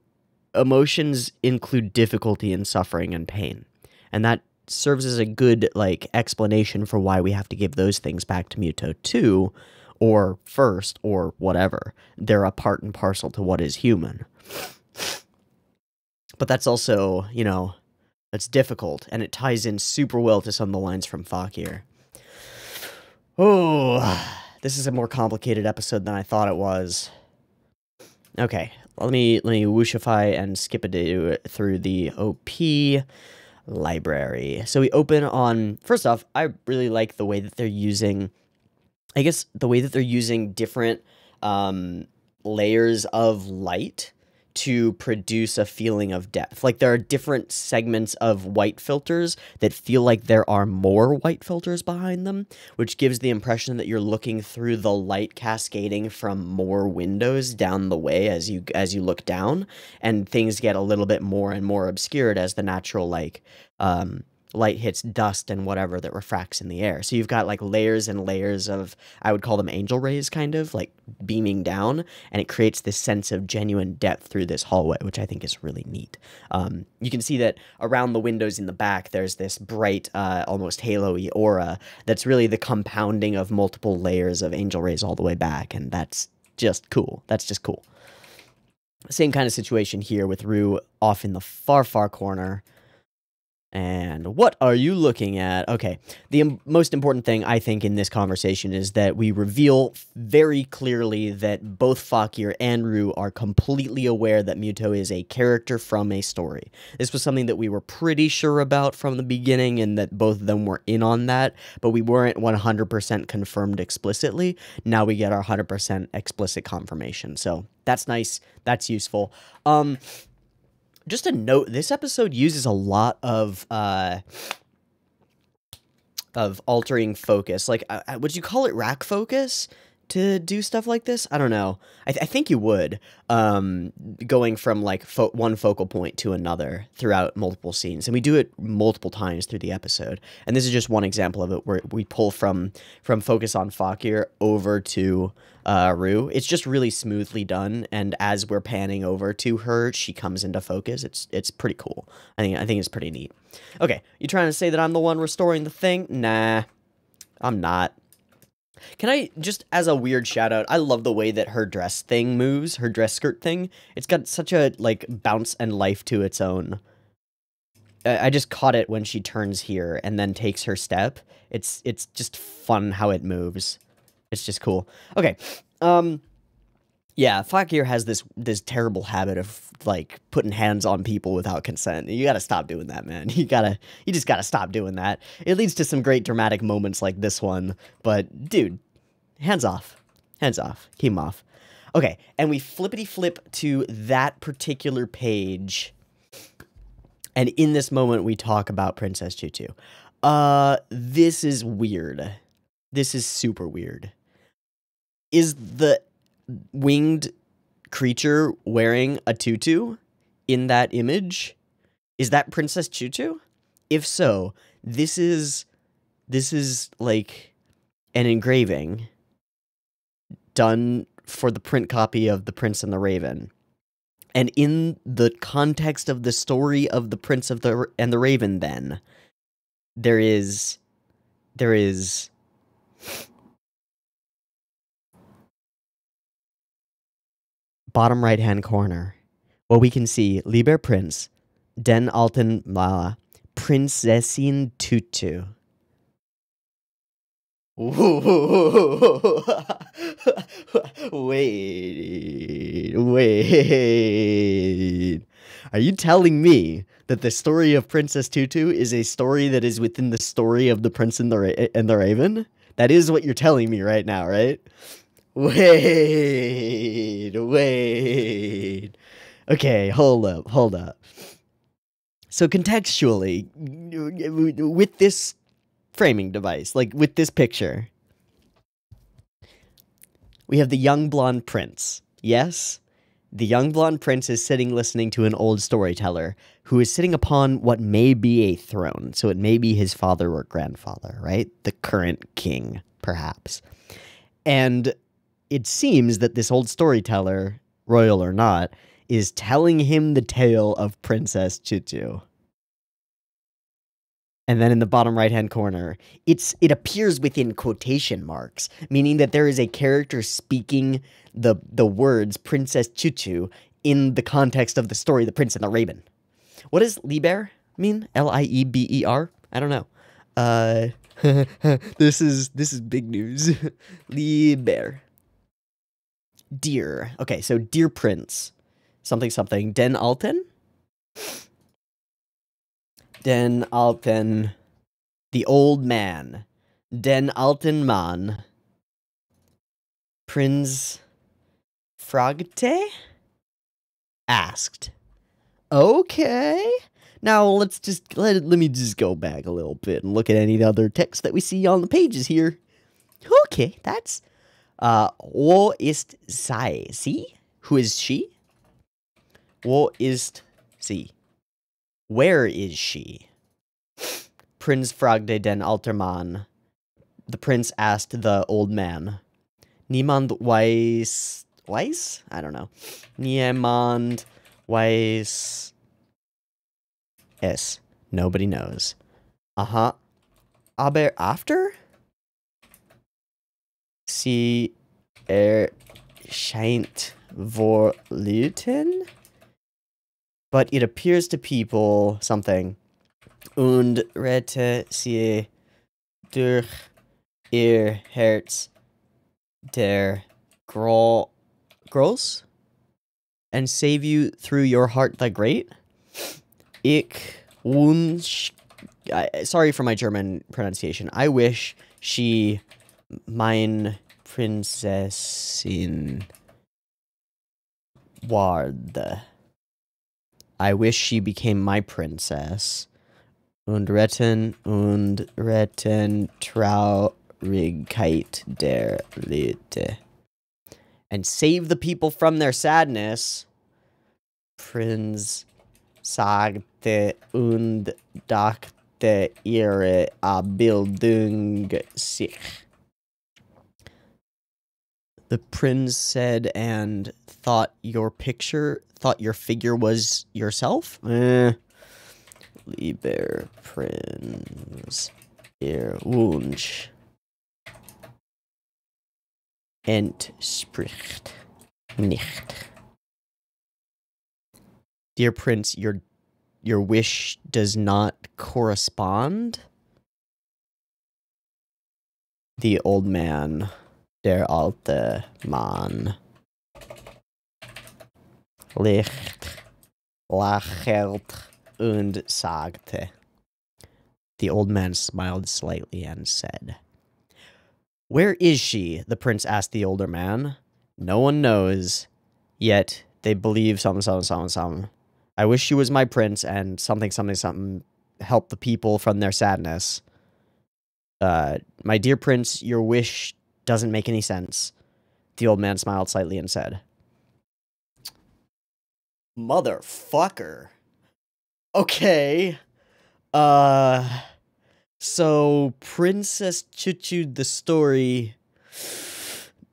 emotions include difficulty and suffering and pain. And that serves as a good, like, explanation for why we have to give those things back to Muto too, or first or whatever. They're a part and parcel to what is human. But that's also, you know, that's difficult, and it ties in super well to some of the lines from Fakir. Oh, this is a more complicated episode than I thought it was. Okay, let me whooshify and skip it through the OP library. So we open on, first off, I really like the way that they're using, I guess, the way that they're using different layers of light to produce a feeling of depth. Like, there are different segments of white filters that feel like there are more white filters behind them, which gives the impression that you're looking through the light cascading from more windows down the way as you look down, and things get a little bit more and more obscured as the natural, like, light hits dust and whatever that refracts in the air. So you've got like layers and layers of, I would call them angel rays, kind of like beaming down, and it creates this sense of genuine depth through this hallway, which I think is really neat. You can see that around the windows in the back, there's this bright, almost halo-y aura that's really the compounding of multiple layers of angel rays all the way back, and that's just cool. That's just cool. Same kind of situation here with Rue off in the far, far corner. And what are you looking at? Okay, the most important thing, I think, in this conversation is that we reveal very clearly that both Fakir and Rue are completely aware that Muto is a character from a story. This was something that we were pretty sure about from the beginning, and that both of them were in on that, but we weren't 100% confirmed explicitly. Now we get our 100% explicit confirmation, so that's nice, that's useful. Just a note, this episode uses a lot of altering focus. Like, would you call it rack focus to do stuff like this? I don't know. I think you would, going from, like, one focal point to another throughout multiple scenes. And we do it multiple times through the episode. And this is just one example of it, where we pull from focus on Fakir over to Rue. It's just really smoothly done, and as we're panning over to her, she comes into focus. It's pretty cool. I think it's pretty neat. Okay, you trying to say that I'm the one restoring the thing? Nah, I'm not. Can I, just as a weird shout out, I love the way that her dress thing moves, her dress skirt thing. It's got such a, like, bounce and life to its own. I just caught it when she turns here and then takes her step. It's just fun how it moves. It's just cool. Okay, yeah, Fakir has this terrible habit of, like, putting hands on people without consent. You gotta stop doing that, man. You just gotta stop doing that. It leads to some great dramatic moments like this one, but, dude, hands off. Hands off. Keep them off. Okay, and we flippity flip to that particular page, and in this moment we talk about Princess Tutu. This is weird. This is super weird. Is the winged creature wearing a tutu in that image? Is that Princess Tutu? If so, this is like an engraving done for the print copy of The Prince and the Raven. And in the context of the story of The Prince and the Raven, then there is bottom right-hand corner, where we can see Lieber Prinz, den alten Mala, Prinzessin Tutu. Wait. Are you telling me that the story of Princess Tutu is a story that is within the story of The Prince and the Raven? That is what you're telling me right now, right? Wait. Okay, hold up. So contextually, with this framing device, like with this picture, we have the young blonde prince. Yes? The young blonde prince is sitting listening to an old storyteller who is sitting upon what may be a throne. So it may be his father or grandfather, right? The current king, perhaps. And it seems that this old storyteller, royal or not, is telling him the tale of Princess Tutu. And then in the bottom right-hand corner, it appears within quotation marks, meaning that there is a character speaking the words Princess Chuchu in the context of the story, The Prince and the Raven. What does Lieber mean? Lieber? I don't know. This is big news. Lieber. Dear. Okay, so Dear Prince. Something something. Den Alten? Den Alten. The old man. Den Alten Mann. Prinz Fragte? Asked. Okay. Now let me just go back a little bit and look at any other text that we see on the pages here. Okay, that's wo ist sie? Who is she? Wo ist sie? Where is she? Prinz fragte den alter Mann. The prince asked the old man. Niemand weiß? I don't know. Niemand weiß es. Nobody knows. Aber after? Sie erscheint vorluten? But it appears to people something. Und rette sie durch ihr Herz der groß? And save you through your heart the great? Ich wünsch... sorry for my German pronunciation. I wish she mein Prinzessin ward. I wish she became my princess. Und retten Traurigkeit der Leute. And save the people from their sadness. Prinz sagte und dachte ihre Abbildung sich. The prince said and thought your figure was yourself? Lieber Prinz, ihr Wunsch entspricht nicht. Dear Prince, your wish does not correspond? The old man, der alte Mann, lächelt und sagte. The old man smiled slightly and said, Where is she? The prince asked the older man. No one knows, yet they believe something. I wish she was my prince and something help the people from their sadness. My dear prince, your wish doesn't make any sense. The old man smiled slightly and said, Motherfucker. Okay. So Princess Chuchu, the story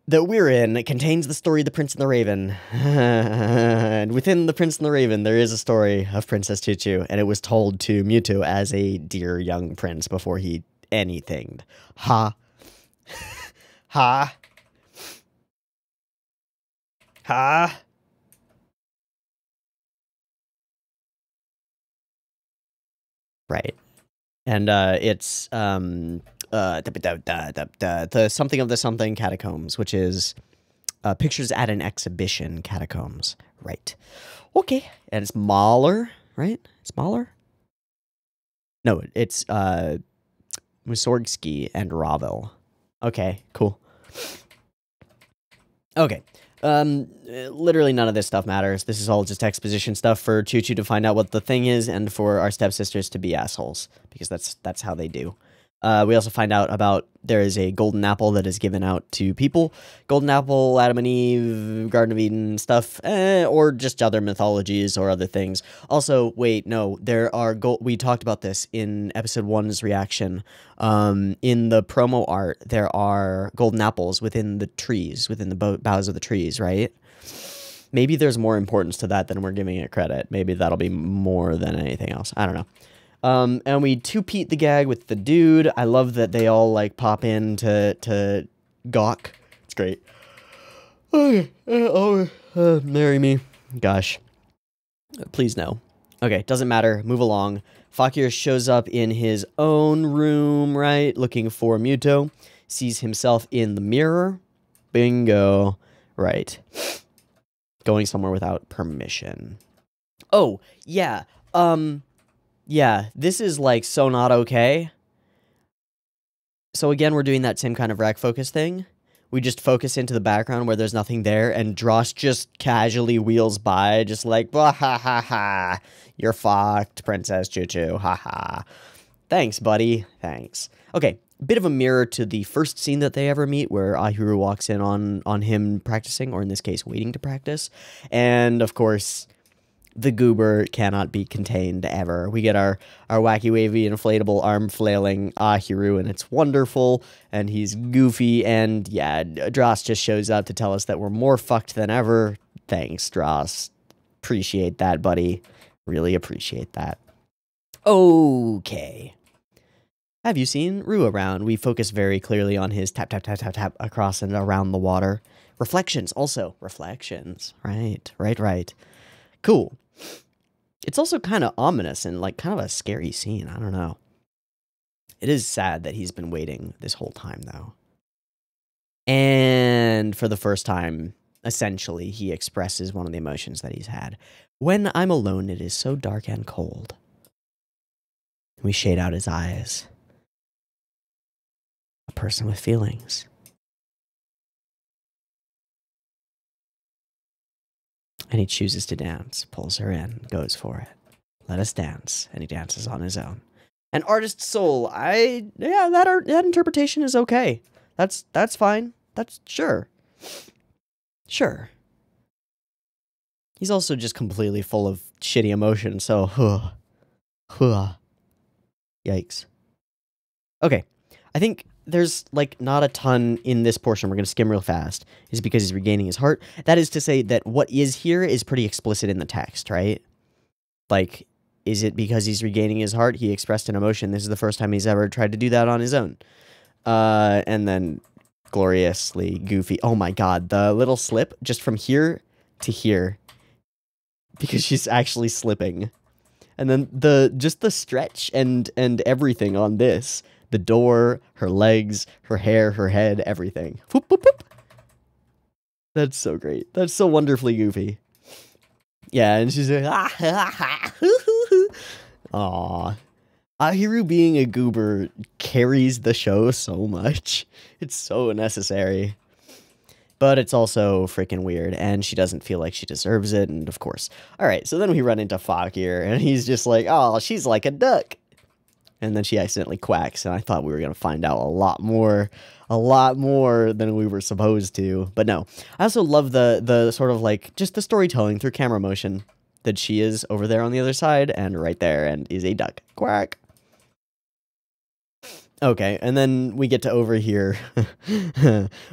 that we're in, it contains the story The Prince and the Raven. And within The Prince and the Raven, there is a story of Princess Chuchu, and it was told to Mewtwo as a dear young prince before he anythinged. Ha. Ha. Ha. Right. And it's the something of the something catacombs, which is pictures at an exhibition catacombs. Right. Okay. And it's Mahler, right? It's Mahler? No, it's Mussorgsky and Ravel. Okay, cool. Okay. Literally none of this stuff matters. This is all just exposition stuff for Chuchu to find out what the thing is and for our stepsisters to be assholes, because that's how they do. We also find out about there is a golden apple that is given out to people. Golden apple, Adam and Eve, Garden of Eden stuff, or just other mythologies or other things. Also, wait, no, there are we talked about this in episode 1's reaction. In the promo art, there are golden apples within the trees, within the boughs of the trees, right? Maybe there's more importance to that than we're giving it credit. Maybe that'll be more than anything else. I don't know. And we two-peat the gag with the dude. I love that they all, like, pop in to gawk. It's great. Okay. Marry me. Gosh. Please no. Okay, doesn't matter. Move along. Fakir shows up in his own room, right? Looking for Muto. Sees himself in the mirror. Bingo. Right. Going somewhere without permission. Oh, yeah. Yeah, this is, like, so not okay. So again, we're doing that same kind of rack focus thing. We just focus into the background where there's nothing there, and Dross just casually wheels by, just like, ha ha ha, you're fucked, Princess Chuchu, ha ha. Thanks, buddy, thanks. Okay, bit of a mirror to the first scene that they ever meet, where Ahiru walks in on him practicing, or in this case, waiting to practice. And, of course, the goober cannot be contained ever. We get our wacky, wavy, inflatable, arm flailing Ahiru, and it's wonderful, and he's goofy, and yeah, Dross just shows up to tell us that we're more fucked than ever. Thanks, Dross. Appreciate that, buddy. Really appreciate that. Okay. Have you seen Rue around? We focus very clearly on his tap, tap, tap, tap, tap across and around the water. Reflections, also. Reflections. Right. Cool. It's also kind of ominous and, like, kind of a scary scene. I don't know. It is sad that he's been waiting this whole time, though. And for the first time, essentially, he expresses one of the emotions that he's had. When I'm alone, it is so dark and cold. We shade out his eyes. A person with feelings. And he chooses to dance, pulls her in, goes for it. Let us dance, and he dances on his own. An artist's soul, that interpretation is okay. That's fine. That's, sure. Sure. He's also just completely full of shitty emotion, so, yikes. Okay, I think there's, like, not a ton in this portion. We're going to skim real fast. Is because he's regaining his heart. That is to say that what is here is pretty explicit in the text, right? Like, is it because he's regaining his heart? He expressed an emotion. This is the first time he's ever tried to do that on his own. And then gloriously goofy. Oh my god, the little slip just from here to here. Because she's actually slipping. And then just the stretch and everything on this. The door, her legs, her hair, her head, everything. Whoop, whoop, whoop. That's so great. That's so wonderfully goofy. Yeah, and she's like, aww. Ahiru being a goober carries the show so much. It's so necessary. But it's also freaking weird, and she doesn't feel like she deserves it, and of course. Alright, so then we run into Fakir, and he's just like, oh, she's like a duck. And then she accidentally quacks, and I thought we were going to find out a lot more than we were supposed to. But no. I also love the sort of, like, just the storytelling through camera motion that she is over there on the other side and right there and is a duck. Quack. Okay, and then we get to overhear.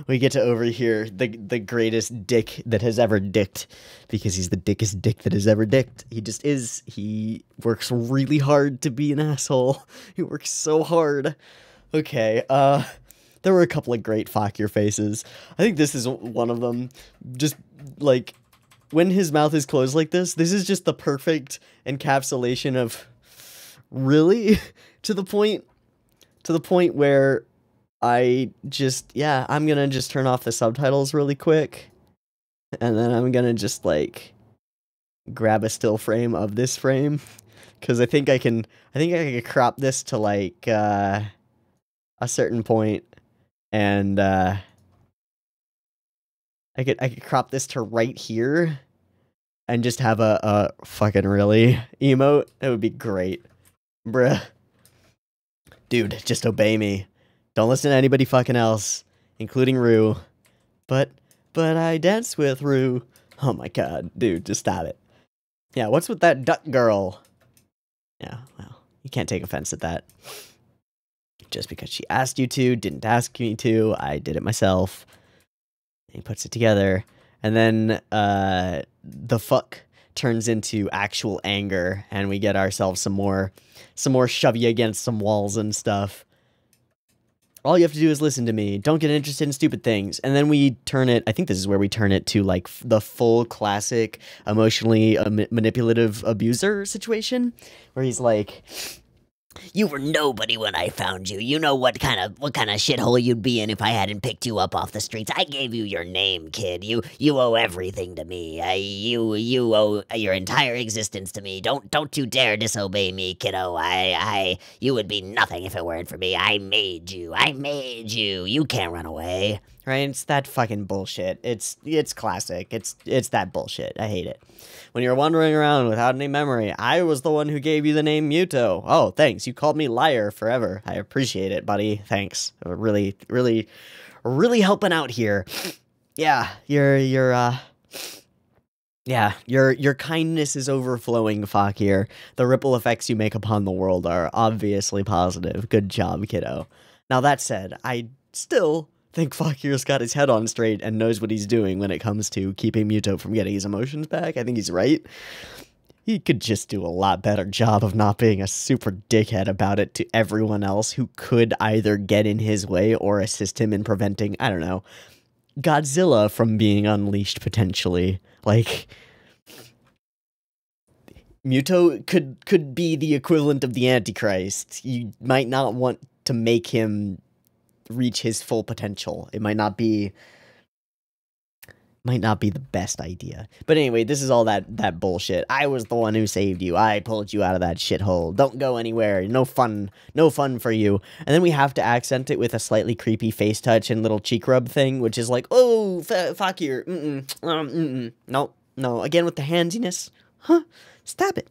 We get to overhear the greatest dick that has ever dicked, because he's the dickest dick that has ever dicked. He just is. He works really hard to be an asshole. He works so hard. Okay, there were a couple of great Fakir faces. I think this is one of them. Just, like, when his mouth is closed like this is just the perfect encapsulation of, really? To the point where I just, yeah, I'm gonna just turn off the subtitles really quick. And then I'm gonna just, like, grab a still frame of this frame. Because I think I can crop this to, like, a certain point. And, I could crop this to right here. And just have a fucking really emote. That would be great. Bruh. Dude, just obey me. Don't listen to anybody fucking else, including Rue. But I dance with Rue. Oh my god, dude, just stop it. Yeah, what's with that duck girl? Yeah, well, you can't take offense at that. Just because she asked you to, didn't ask me to, I did it myself. And he puts it together. And then, the fuck turns into actual anger, and we get ourselves some more shove you against some walls and stuff. All you have to do is listen to me. Don't get interested in stupid things. And then we turn it, I think this is where we turn it to like the full classic emotionally manipulative abuser situation, where he's like, you were nobody when I found you. You know what kind of shithole you'd be in if I hadn't picked you up off the streets. I gave you your name, kid. You owe everything to me. You owe your entire existence to me. Don't you dare disobey me, kiddo. You would be nothing if it weren't for me. I made you. You can't run away. Right? It's that fucking bullshit. It's classic. It's that bullshit. I hate it. When you're wandering around without any memory, I was the one who gave you the name Muto. Oh, thanks. You called me liar forever. I appreciate it, buddy. Thanks. Really helping out here. Yeah, your kindness is overflowing, Fakir. The ripple effects you make upon the world are obviously positive. Good job, kiddo. Now that said, I still think Fakir's got his head on straight and knows what he's doing when it comes to keeping Muto from getting his emotions back. I think he's right. He could just do a lot better job of not being a super dickhead about it to everyone else who could either get in his way or assist him in preventing, I don't know, Godzilla from being unleashed potentially. Like, Muto could be the equivalent of the Antichrist. You might not want to make him reach his full potential. It might not be the best idea. But anyway, this is all that bullshit. I was the one who saved you. I pulled you out of that shithole. Don't go anywhere. No fun for you. And then we have to accent it with a slightly creepy face touch and little cheek rub thing, which is like, oh, Fakir. No. Again with the handsiness. Huh? Stop it.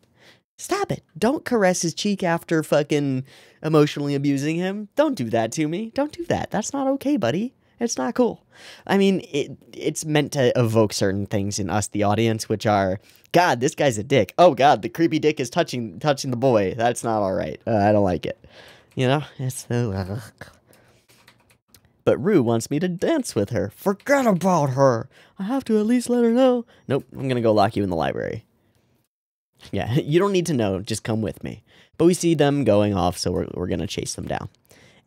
Don't caress his cheek after fucking emotionally abusing him. Don't do that to me. Don't do that. That's not okay, buddy. It's not cool. I mean, it's meant to evoke certain things in us, the audience, which are, God, this guy's a dick. Oh, God, the creepy dick is touching the boy. That's not all right. I don't like it. You know? It's so... But Rue wants me to dance with her. Forget about her. I have to at least let her know. Nope, I'm gonna go lock you in the library. Yeah, you don't need to know, just come with me. But we see them going off, so we're gonna chase them down.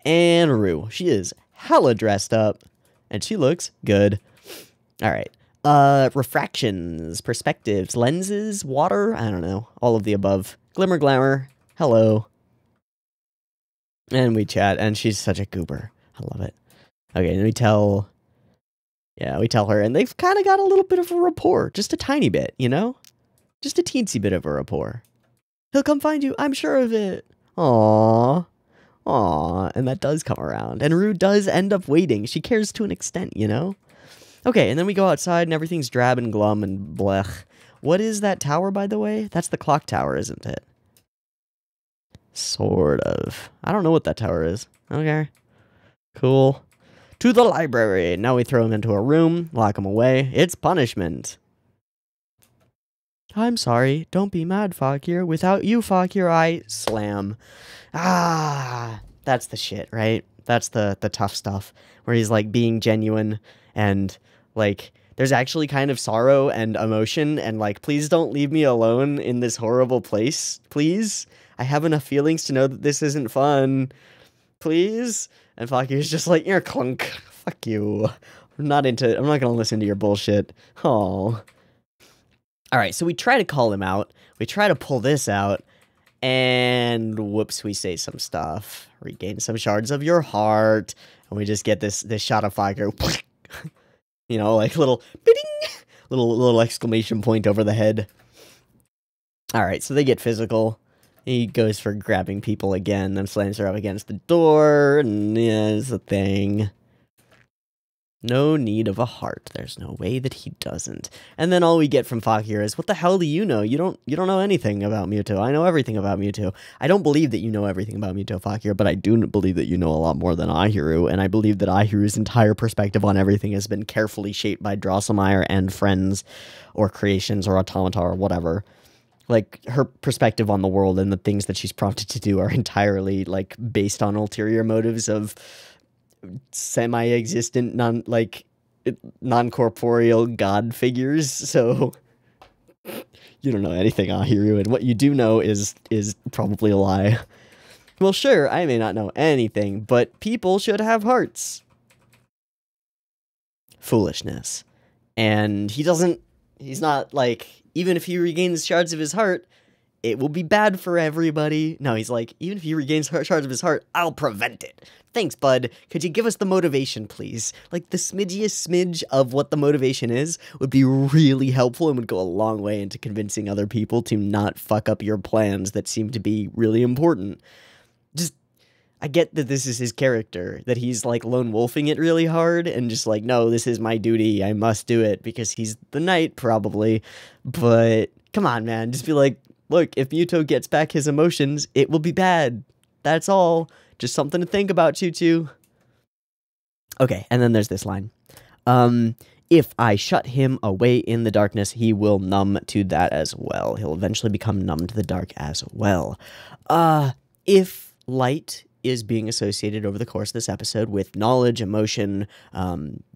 And Rue, she is hella dressed up, and she looks good. Alright, refractions, perspectives, lenses, water, I don't know, all of the above. Glimmer glamour, hello. And we chat, and she's such a goober. I love it. Okay, and we tell her, and they've kind of got a little bit of a rapport, just a tiny bit, you know? Just a teensy bit of a rapport. He'll come find you, I'm sure of it. Aww. And that does come around. And Rue does end up waiting. She cares to an extent, you know? Okay, and then we go outside and everything's drab and glum and blech. What is that tower, by the way? That's the clock tower, isn't it? Sort of. I don't know what that tower is. Okay. Cool. To the library. Now we throw him into a room, lock him away. It's punishment. I'm sorry. Don't be mad, Fakir. Without you, Fakir, I slam. Ah, that's the shit, right? That's the tough stuff. Where he's, like, being genuine and, like, there's actually kind of sorrow and emotion and, like, please don't leave me alone in this horrible place. Please? I have enough feelings to know that this isn't fun. Please? And Fakir's just like, you're clunk. Fuck you. I'm not gonna listen to your bullshit. Oh. Alright, so we try to call him out. We try to pull this out. And whoops, we say some stuff. Regain some shards of your heart. And we just get this shot of Fakir. You know, like little bidding. Little exclamation point over the head. Alright, so they get physical. He goes for grabbing people again, then slams her up against the door, and yeah, it's a thing. No need of a heart. There's no way that he doesn't. And then all we get from Fakir is, what the hell do you know? You don't know anything about Muto. I know everything about Muto. I don't believe that you know everything about Muto, Fakir, but I do believe that you know a lot more than Ahiru, and I believe that Ahiru's entire perspective on everything has been carefully shaped by Drosselmeyer and friends, or creations, or automata, or whatever. Like, her perspective on the world and the things that she's prompted to do are entirely, like, based on ulterior motives of semi-existent, non-corporeal god figures, so You don't know anything, Ahiru, and what you do know is probably a lie. Well, sure, I may not know anything, but people should have hearts. Foolishness. And he's not, like, even if he regains shards of his heart, it will be bad for everybody. No, he's like, even if he regains shards of his heart, I'll prevent it. Thanks, bud. Could you give us the motivation, please? Like, the smidgiest smidge of what the motivation is would be really helpful and would go a long way into convincing other people to not fuck up your plans that seem to be really important. Just, I get that this is his character, that he's, like, lone wolfing it really hard, and just like, no, this is my duty, I must do it, because he's the knight, probably. But, come on, man, just be like, look, if Muto gets back his emotions, it will be bad. That's all. Just something to think about, Tutu. Okay, and then there's this line. If I shut him away in the darkness, he will numb to that as well. He'll eventually become numb to the dark as well. If light is being associated over the course of this episode with knowledge, emotion,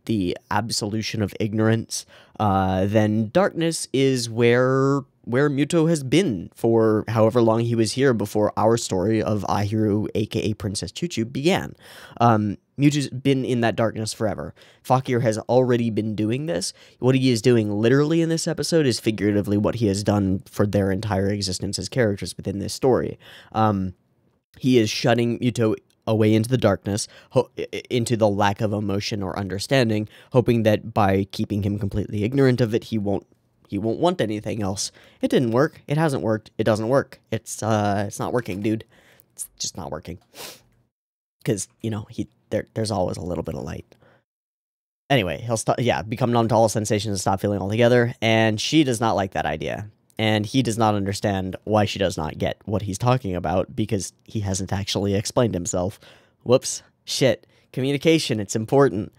the absolution of ignorance, then darkness is where Muto has been for however long he was here before our story of Ahiru, aka Princess Chuchu, began. Muto's been in that darkness forever. Fakir has already been doing this. What he is doing literally in this episode is figuratively what he has done for their entire existence as characters within this story. He is shutting Muto away into the darkness, into the lack of emotion or understanding, hoping that by keeping him completely ignorant of it, he won't want anything else. It didn't work. It hasn't worked. It doesn't work. It's not working, dude. It's just not working. Because, you know, there's always a little bit of light. Anyway, he'll become numb to all sensations and stop feeling altogether, and she does not like that idea. And he does not understand why she does not get what he's talking about, because he hasn't actually explained himself. Whoops. Shit. Communication, it's important.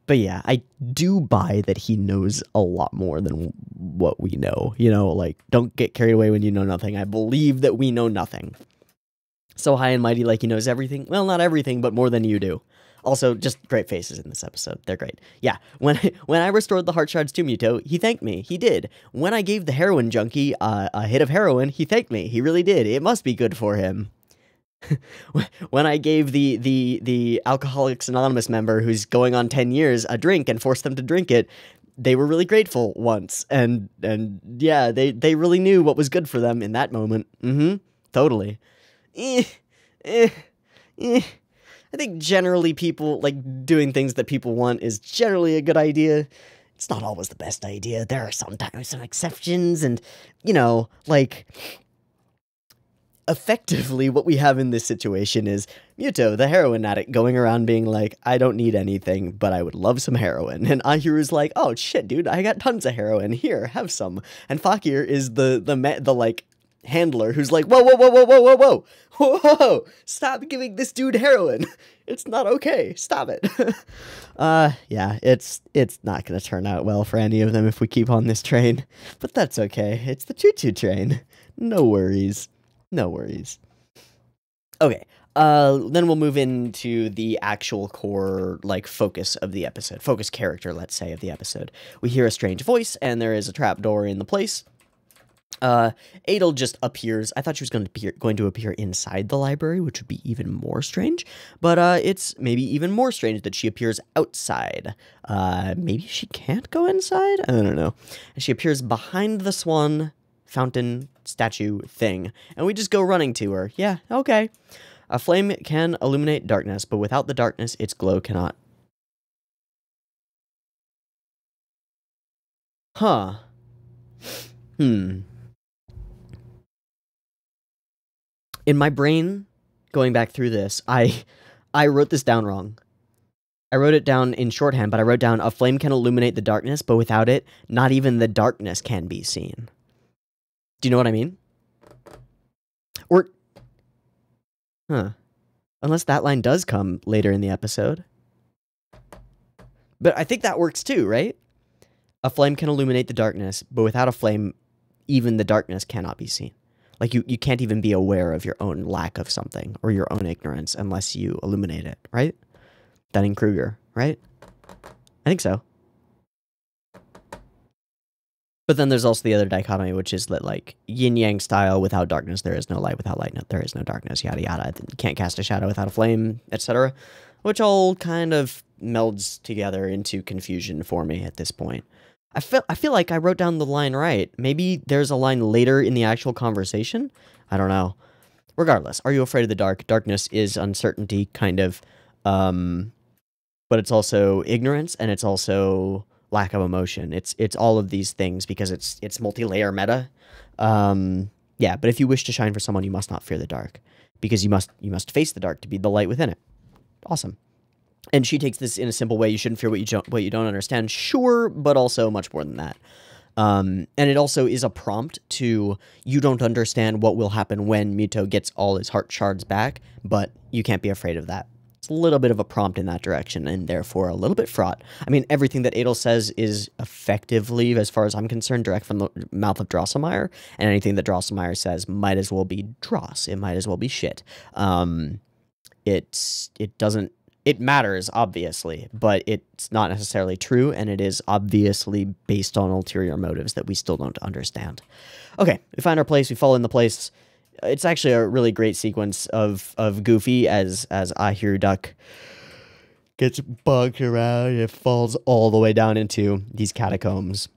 But yeah, I do buy that he knows a lot more than what we know. You know, like, don't get carried away when you know nothing. I believe that we know nothing. So high and mighty like he knows everything. Well, not everything, but more than you do. Also, just great faces in this episode. They're great. Yeah, when I restored the heart shards to Muto, he thanked me. He did. When I gave the heroin junkie a hit of heroin, he thanked me. He really did. It must be good for him. When I gave the Alcoholics Anonymous member who's going on 10 years a drink and forced them to drink it, they were really grateful once. And yeah, they really knew what was good for them in that moment. Totally. I think generally people, like, doing things that people want is generally a good idea. It's not always the best idea. There are sometimes some exceptions, and, you know, like, effectively what we have in this situation is Muto, the heroin addict, going around being like, I don't need anything, but I would love some heroin. And Ahiru's like, oh, shit, dude, I got tons of heroin. Here, have some. And Fakir is the like, handler who's like, whoa, stop giving this dude heroin. It's not okay. Stop it. Yeah, it's not gonna turn out well for any of them if we keep on this train, but that's okay. It's the choo-choo train. No worries. No worries. Okay, then we'll move into the actual core, like, focus of the episode. Focus character, let's say, of the episode. We hear a strange voice, and there is a trapdoor in the place. Adel just appears. I thought she was going to appear inside the library, which would be even more strange. But it's maybe even more strange that she appears outside. Maybe she can't go inside? I don't know. And she appears behind the swan fountain statue thing, and we just go running to her. Yeah, okay. A flame can illuminate darkness, but without the darkness, its glow cannot. Huh. In my brain, going back through this, I wrote this down wrong. I wrote it down in shorthand, but I wrote down, a flame can illuminate the darkness, but without it, not even the darkness can be seen. Do you know what I mean? Or, unless that line does come later in the episode. But I think that works too, right? A flame can illuminate the darkness, but without a flame, even the darkness cannot be seen. Like, you can't even be aware of your own lack of something or your own ignorance unless you illuminate it, right? Dunning-Kruger, right? I think so. But then there's also the other dichotomy, which is that, like, yin-yang style, without darkness, there is no light. Without light, there is no darkness, yada yada. You can't cast a shadow without a flame, etc. Which all kind of melds together into confusion for me at this point. I feel like I wrote down the line right. Maybe there's a line later in the actual conversation? I don't know. Regardless, are you afraid of the dark? Darkness is uncertainty, kind of. But it's also ignorance, and it's also lack of emotion. It's all of these things because it's multi-layer meta. Yeah, but if you wish to shine for someone, you must not fear the dark, because you must face the dark to be the light within it. Awesome. And she takes this in a simple way. You shouldn't fear what you don't understand. Sure, but also much more than that. And it also is a prompt to, you don't understand what will happen when Muto gets all his heart shards back, but you can't be afraid of that. It's a little bit of a prompt in that direction, and therefore a little bit fraught. I mean, everything that Adel says is effectively, as far as I'm concerned, direct from the mouth of Drosselmeyer, and anything that Drosselmeyer says might as well be dross. It might as well be shit. It matters, obviously, but it's not necessarily true, and it is obviously based on ulterior motives that we still don't understand. Okay, we find our place, we fall in the place. It's actually a really great sequence of Goofy as Ahiru Duck gets bugged around and falls all the way down into these catacombs.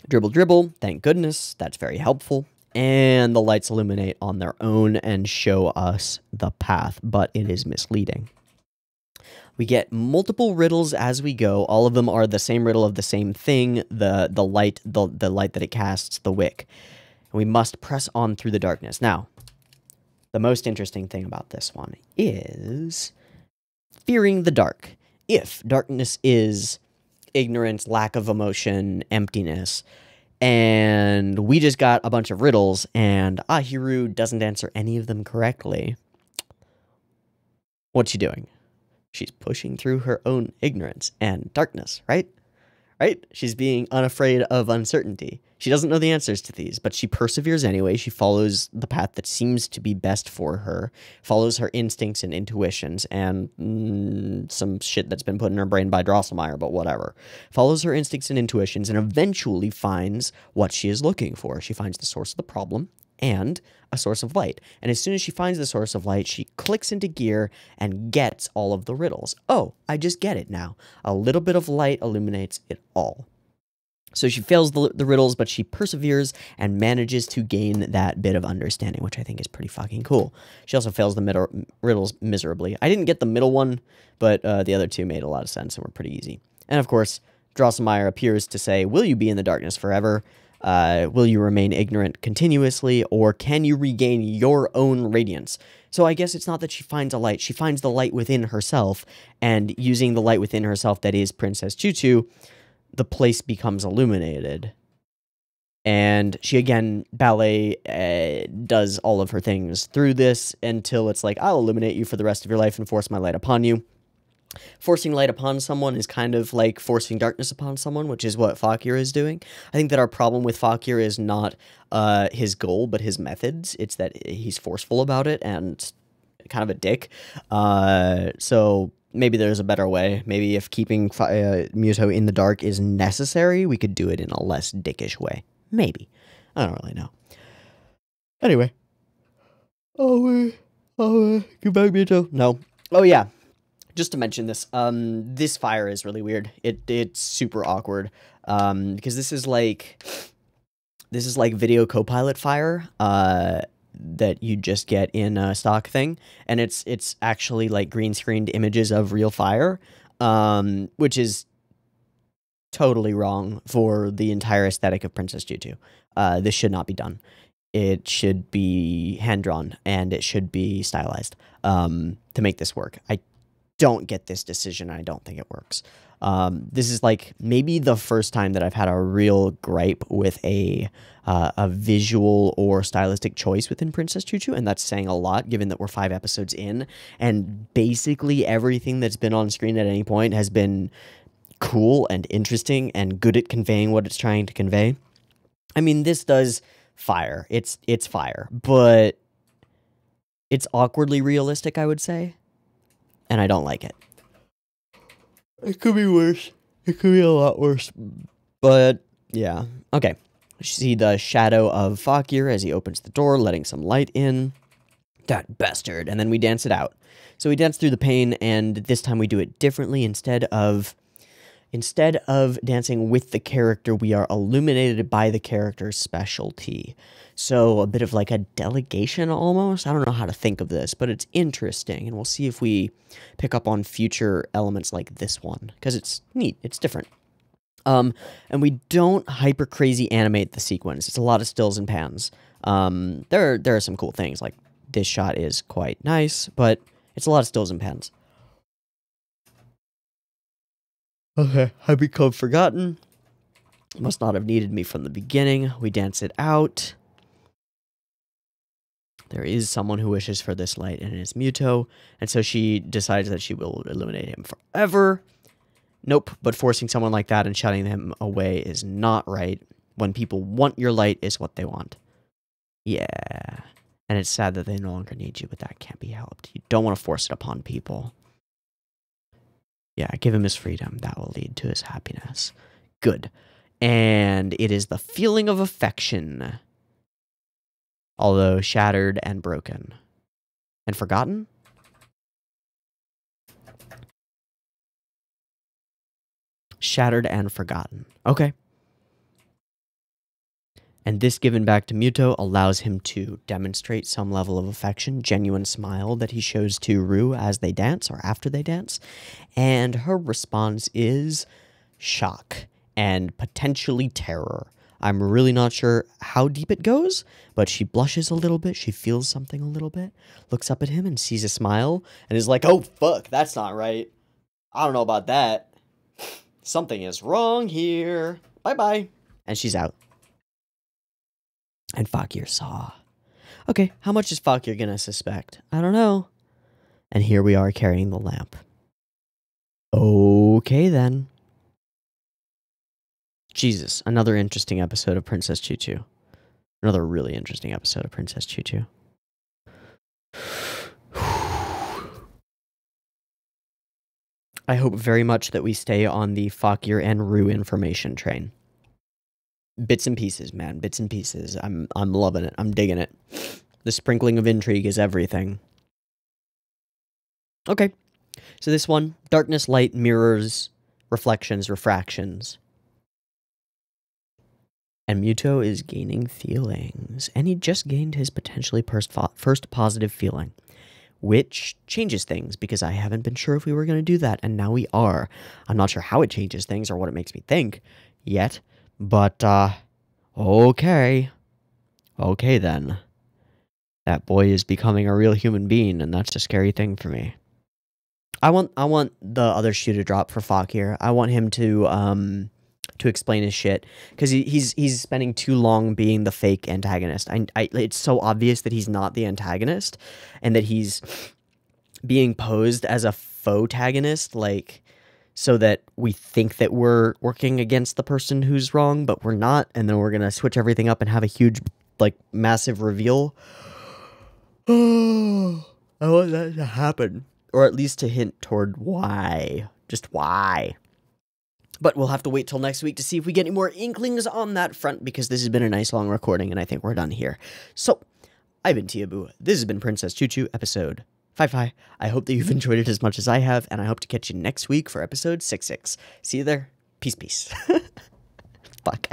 Dribble, dribble, thank goodness, that's very helpful. And the lights illuminate on their own and show us the path, but it is misleading. We get multiple riddles as we go. All of them are the same riddle of the same thing, the light that it casts, the wick. And we must press on through the darkness. Now, the most interesting thing about this one is fearing the dark. If darkness is ignorance, lack of emotion, emptiness, and we just got a bunch of riddles, and Ahiru doesn't answer any of them correctly, what's she doing? She's pushing through her own ignorance and darkness, right? Right? She's being unafraid of uncertainty. She doesn't know the answers to these, but she perseveres anyway. She follows the path that seems to be best for her, follows her instincts and intuitions, and some shit that's been put in her brain by Drosselmeyer, but whatever. Follows her instincts and intuitions and eventually finds what she is looking for. She finds the source of the problem and a source of light. And as soon as she finds the source of light, she clicks into gear and gets all of the riddles. Oh, I just get it now. A little bit of light illuminates it all. So she fails the riddles, but she perseveres and manages to gain that bit of understanding, which I think is pretty fucking cool. She also fails the riddles miserably. I didn't get the middle one, but the other two made a lot of sense and were pretty easy. And of course, Drosselmeyer appears to say, will you be in the darkness forever? Will you remain ignorant continuously, or can you regain your own radiance? So I guess it's not that she finds a light, she finds the light within herself, and using the light within herself that is Princess Tutu, the place becomes illuminated. And she again, ballet, does all of her things through this until it's like, I'll illuminate you for the rest of your life and force my light upon you. Forcing light upon someone is kind of like forcing darkness upon someone, which is what Fakir is doing. I think that our problem with Fakir is not his goal, but his methods. It's that he's forceful about it and kind of a dick. So maybe there's a better way. Maybe if keeping Muto in the dark is necessary, we could do it in a less dickish way. Maybe. I don't really know. Anyway. Get back, Muto. No. Oh, yeah. Just to mention this, this fire is really weird. It's super awkward, because this is like video copilot fire, that you just get in a stock thing, and it's actually like green screened images of real fire, which is totally wrong for the entire aesthetic of Princess Tutu. This should not be done. It should be hand drawn, and it should be stylized, to make this work. I don't get this decision. I don't think it works. This is like maybe the first time that I've had a real gripe with a visual or stylistic choice within Princess Tutu, and that's saying a lot given that we're 5 episodes in, and basically everything that's been on screen at any point has been cool and interesting and good at conveying what it's trying to convey. I mean, this does fire. It's fire, but it's awkwardly realistic, I would say. And I don't like it. It could be worse. It could be a lot worse. But, yeah. Okay. You see the shadow of Fakir as he opens the door, letting some light in. That bastard. And then we dance it out. So we dance through the pain, and this time we do it differently. Instead of dancing with the character, we are illuminated by the character's specialty. So a bit of like a delegation almost. I don't know how to think of this, but it's interesting. And we'll see if we pick up on future elements like this one, because it's neat. It's different. And we don't hyper crazy animate the sequence. It's a lot of stills and pans. There are some cool things, like this shot is quite nice, but it's a lot of stills and pans. Okay, I become forgotten. Must not have needed me from the beginning. We dance it out. There is someone who wishes for this light, and it is Muto. And so she decides that she will eliminate him forever. Nope, but forcing someone like that and shutting them away is not right. When people want your light is what they want. Yeah. And it's sad that they no longer need you, but that can't be helped. You don't want to force it upon people. Yeah, give him his freedom. That will lead to his happiness. Good. And it is the feeling of affection. Although shattered and broken. And forgotten? Shattered and forgotten. Okay. And this given back to Muto allows him to demonstrate some level of affection, genuine smile that he shows to Ru as they dance or after they dance. And her response is shock and potentially terror. I'm really not sure how deep it goes, but she blushes a little bit. She feels something a little bit, looks up at him and sees a smile and is like, oh, fuck, that's not right. I don't know about that. Something is wrong here. Bye-bye. And she's out. And Fakir saw. Okay, how much is Fakir gonna suspect? I don't know. And here we are carrying the lamp. Okay, then. Jesus, another interesting episode of Princess Choo-Choo. Another really interesting episode of Princess Choo-Choo. I hope very much that we stay on the Fakir and Ru information train. Bits and pieces, man. Bits and pieces. I'm loving it. I'm digging it. The sprinkling of intrigue is everything. Okay. So this one, darkness, light, mirrors, reflections, refractions. And Muto is gaining feelings. And he just gained his potentially first positive feeling. Which changes things, because I haven't been sure if we were going to do that, and now we are. I'm not sure how it changes things or what it makes me think yet, but, okay. Okay, then. That boy is becoming a real human being, and that's a scary thing for me. I want the other shoe to drop for Fakir. I want him to explain his shit, because he's spending too long being the fake antagonist. It's so obvious that he's not the antagonist, and that he's being posed as a faux antagonist, like, so that we think that we're working against the person who's wrong, but we're not, and then we're gonna switch everything up and have a huge, like, massive reveal. Oh, I want that to happen, or at least to hint toward why, just why. But we'll have to wait till next week to see if we get any more inklings on that front, because this has been a nice long recording, and I think we're done here. So, I've been Teeaboo. This has been Princess Choo-Choo, episode 5. I hope that you've enjoyed it as much as I have, and I hope to catch you next week for episode 6. See you there. Peace, peace. Fuck.